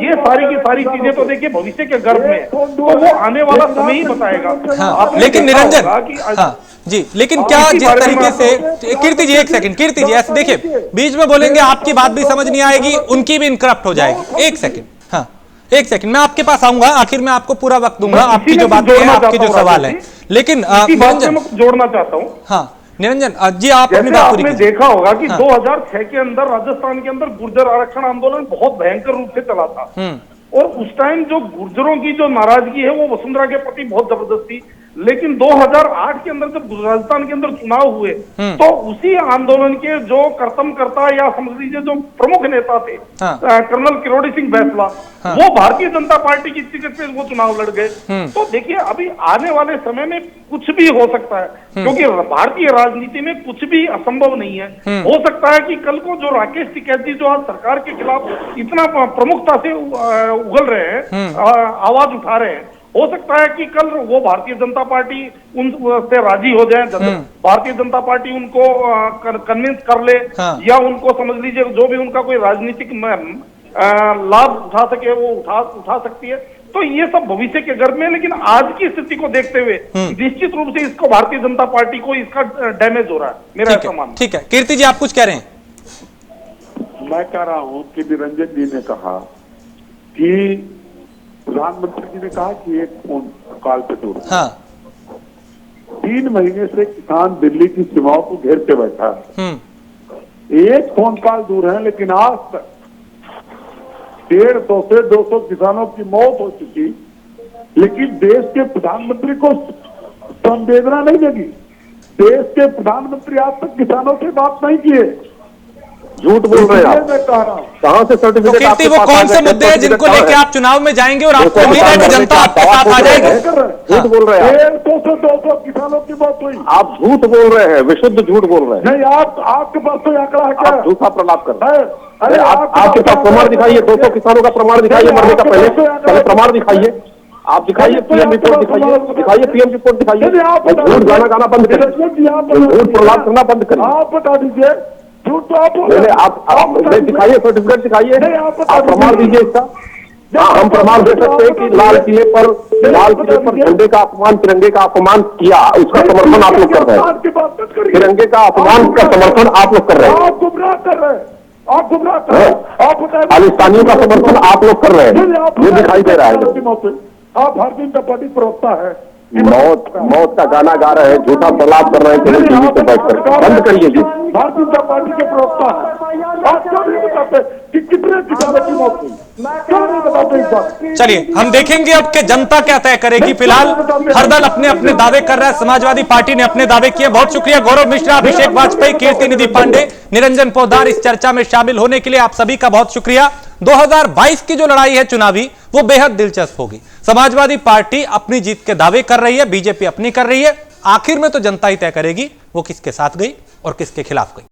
ये सारी की सारी चीजें तो देखिए भविष्य के गर्भ में है, तो वो आने वाला समय ही बताएगा। हाँ, लेकिन निरंजन, हाँ जी, लेकिन क्या जिस तरीके से, कीर्ति जी एक सेकंड, कीर्ति जी ऐसे देखिए बीच में बोलेंगे आपकी बात भी समझ नहीं आएगी, उनकी भी इंटरप्ट हो जाएगी। एक सेकंड, हाँ एक सेकंड, मैं आपके पास आऊंगा, आखिर में आपको पूरा वक्त दूंगा, आपकी जो बात है, आपके जो सवाल है, लेकिन निरंजन जोड़ना चाहता हूँ। हाँ निरंजन जी, आप अपनी बात पूरी कीजिए। आपने देखा होगा कि 2006 के अंदर राजस्थान के अंदर गुर्जर आरक्षण आंदोलन बहुत भयंकर रूप से चला था, और उस टाइम जो गुर्जरों की जो नाराजगी है वो वसुंधरा के प्रति बहुत जबरदस्त थी। लेकिन 2008 के अंदर जब राजस्थान के अंदर चुनाव हुए तो उसी आंदोलन के जो कर्तमकर्ता या समझ लीजिए जो प्रमुख नेता थे, कर्नल किरोड़ी सिंह बैसला, वो भारतीय जनता पार्टी की टिकट पे वो चुनाव लड़ गए। तो देखिए अभी आने वाले समय में कुछ भी हो सकता है, क्योंकि भारतीय राजनीति में कुछ भी असंभव नहीं है। हो सकता है कि कल को जो राकेश टिकैत जी जो आज सरकार के खिलाफ इतना प्रमुखता से उगल रहे हैं, आवाज उठा रहे हैं, हो सकता है कि कल वो भारतीय जनता पार्टी उनसे राजी हो जाए, भारतीय जनता पार्टी उनको कन्विंस कर ले, या उनको समझ लीजिए जो भी उनका कोई राजनीतिक लाभ उठा सके वो उठा सकती है। तो ये सब भविष्य के गर्भ में, लेकिन आज की स्थिति को देखते हुए निश्चित रूप से इसको भारतीय जनता पार्टी को इसका डैमेज हो रहा है, मेरा ऐसा मानना। ठीक है, कीर्ति जी आप कुछ कह रहे हैं? मैं कह रहा हूं कि निरंजन जी ने कहा कि प्रधानमंत्री जी ने कहा कि एक फोन कॉल पे दूर, हाँ 3 महीने से किसान दिल्ली की सीमाओं को घेर के बैठा है, एक फोन कॉल दूर है, लेकिन आज तक 150 से 200 किसानों की मौत हो चुकी, लेकिन देश के प्रधानमंत्री को संवेदना नहीं लगी। देश के प्रधानमंत्री आज तक किसानों से बात नहीं किए, झूठ बोल रहे हैं आप। मैं कह रहा हूं कहां से सर्टिफिकेट? कीर्ति वो कौन से मुद्दे हैं जिनको लेके आप चुनाव में जाएंगे और आपको उम्मीद है कि जनता आपके साथ आ जाएगी? झूठ बोल रहे हैं 150-200 किसानों की मौत हुई। आप झूठ बोल रहे हैं, विशुद्ध झूठ बोल रहे हैं। नहीं, आपके पास तो आंकड़ा है क्या? आप झूठा प्रलाप कर रहे हैं। अरे आपके पास प्रमाण दिखाइए, 200 किसानों का प्रमाण दिखाइए मरने का पहले प्रमाण दिखाइए। आप दिखाइए, पीएम रिपोर्ट दिखाइए, पीएम रिपोर्ट दिखाइए। झूठ गाना बंद करिए, झूठ प्रलाप करना बंद करिए। आप बता दीजिए, झूठ तो आप दिखाइए, सर्टिफिकेट दिखाइए, आप प्रमाण दीजिए इसका। हाँ, हम प्रमाण दे सकते हैं कि लाल किले पर झंडे का अपमान, तिरंगे का अपमान किया, उसका समर्थन आप लोग कर रहे हैं। तिरंगे का अपमान का समर्थन आप लोग कर रहे हैं। आप गुमराह कर रहे हैं, आप गुमराह कर रहे हैं। आप खालिस्तानियों का समर्थन आप लोग कर रहे हैं, ये दिखाई दे रहा है। आप भारतीय जनता पार्टी प्रवक्ता है, मौत का गाना गा रहे हैं, झूठा प्रलाप कर रहे हैं केवल टीवी पे बैठकर। बंद करिए जी। भारतीय जनता पार्टी के प्रवक्ता है, आप क्यों नहीं बताते कि कितने किसानों की मौत हुई? क्यों नहीं बताते इस बात? चलिए हम देखेंगे अब कि जनता क्या तय करेगी। फिलहाल हर दल अपने अपने दावे कर रहा है। समाजवादी पार्टी ने अपने दावे किए। बहुत शुक्रिया गौरव मिश्रा, अभिषेक वाजपेयी, कीर्ति निधि पांडे, निरंजन पोद्दार इस चर्चा में शामिल होने के लिए आप सभी का बहुत शुक्रिया। 2022 की जो लड़ाई है चुनावी, वो बेहद दिलचस्प होगी। समाजवादी पार्टी अपनी जीत के दावे कर रही है, बीजेपी अपनी कर रही है। आखिर में तो जनता ही तय करेगी वो किसके साथ गई और किसके खिलाफ गई।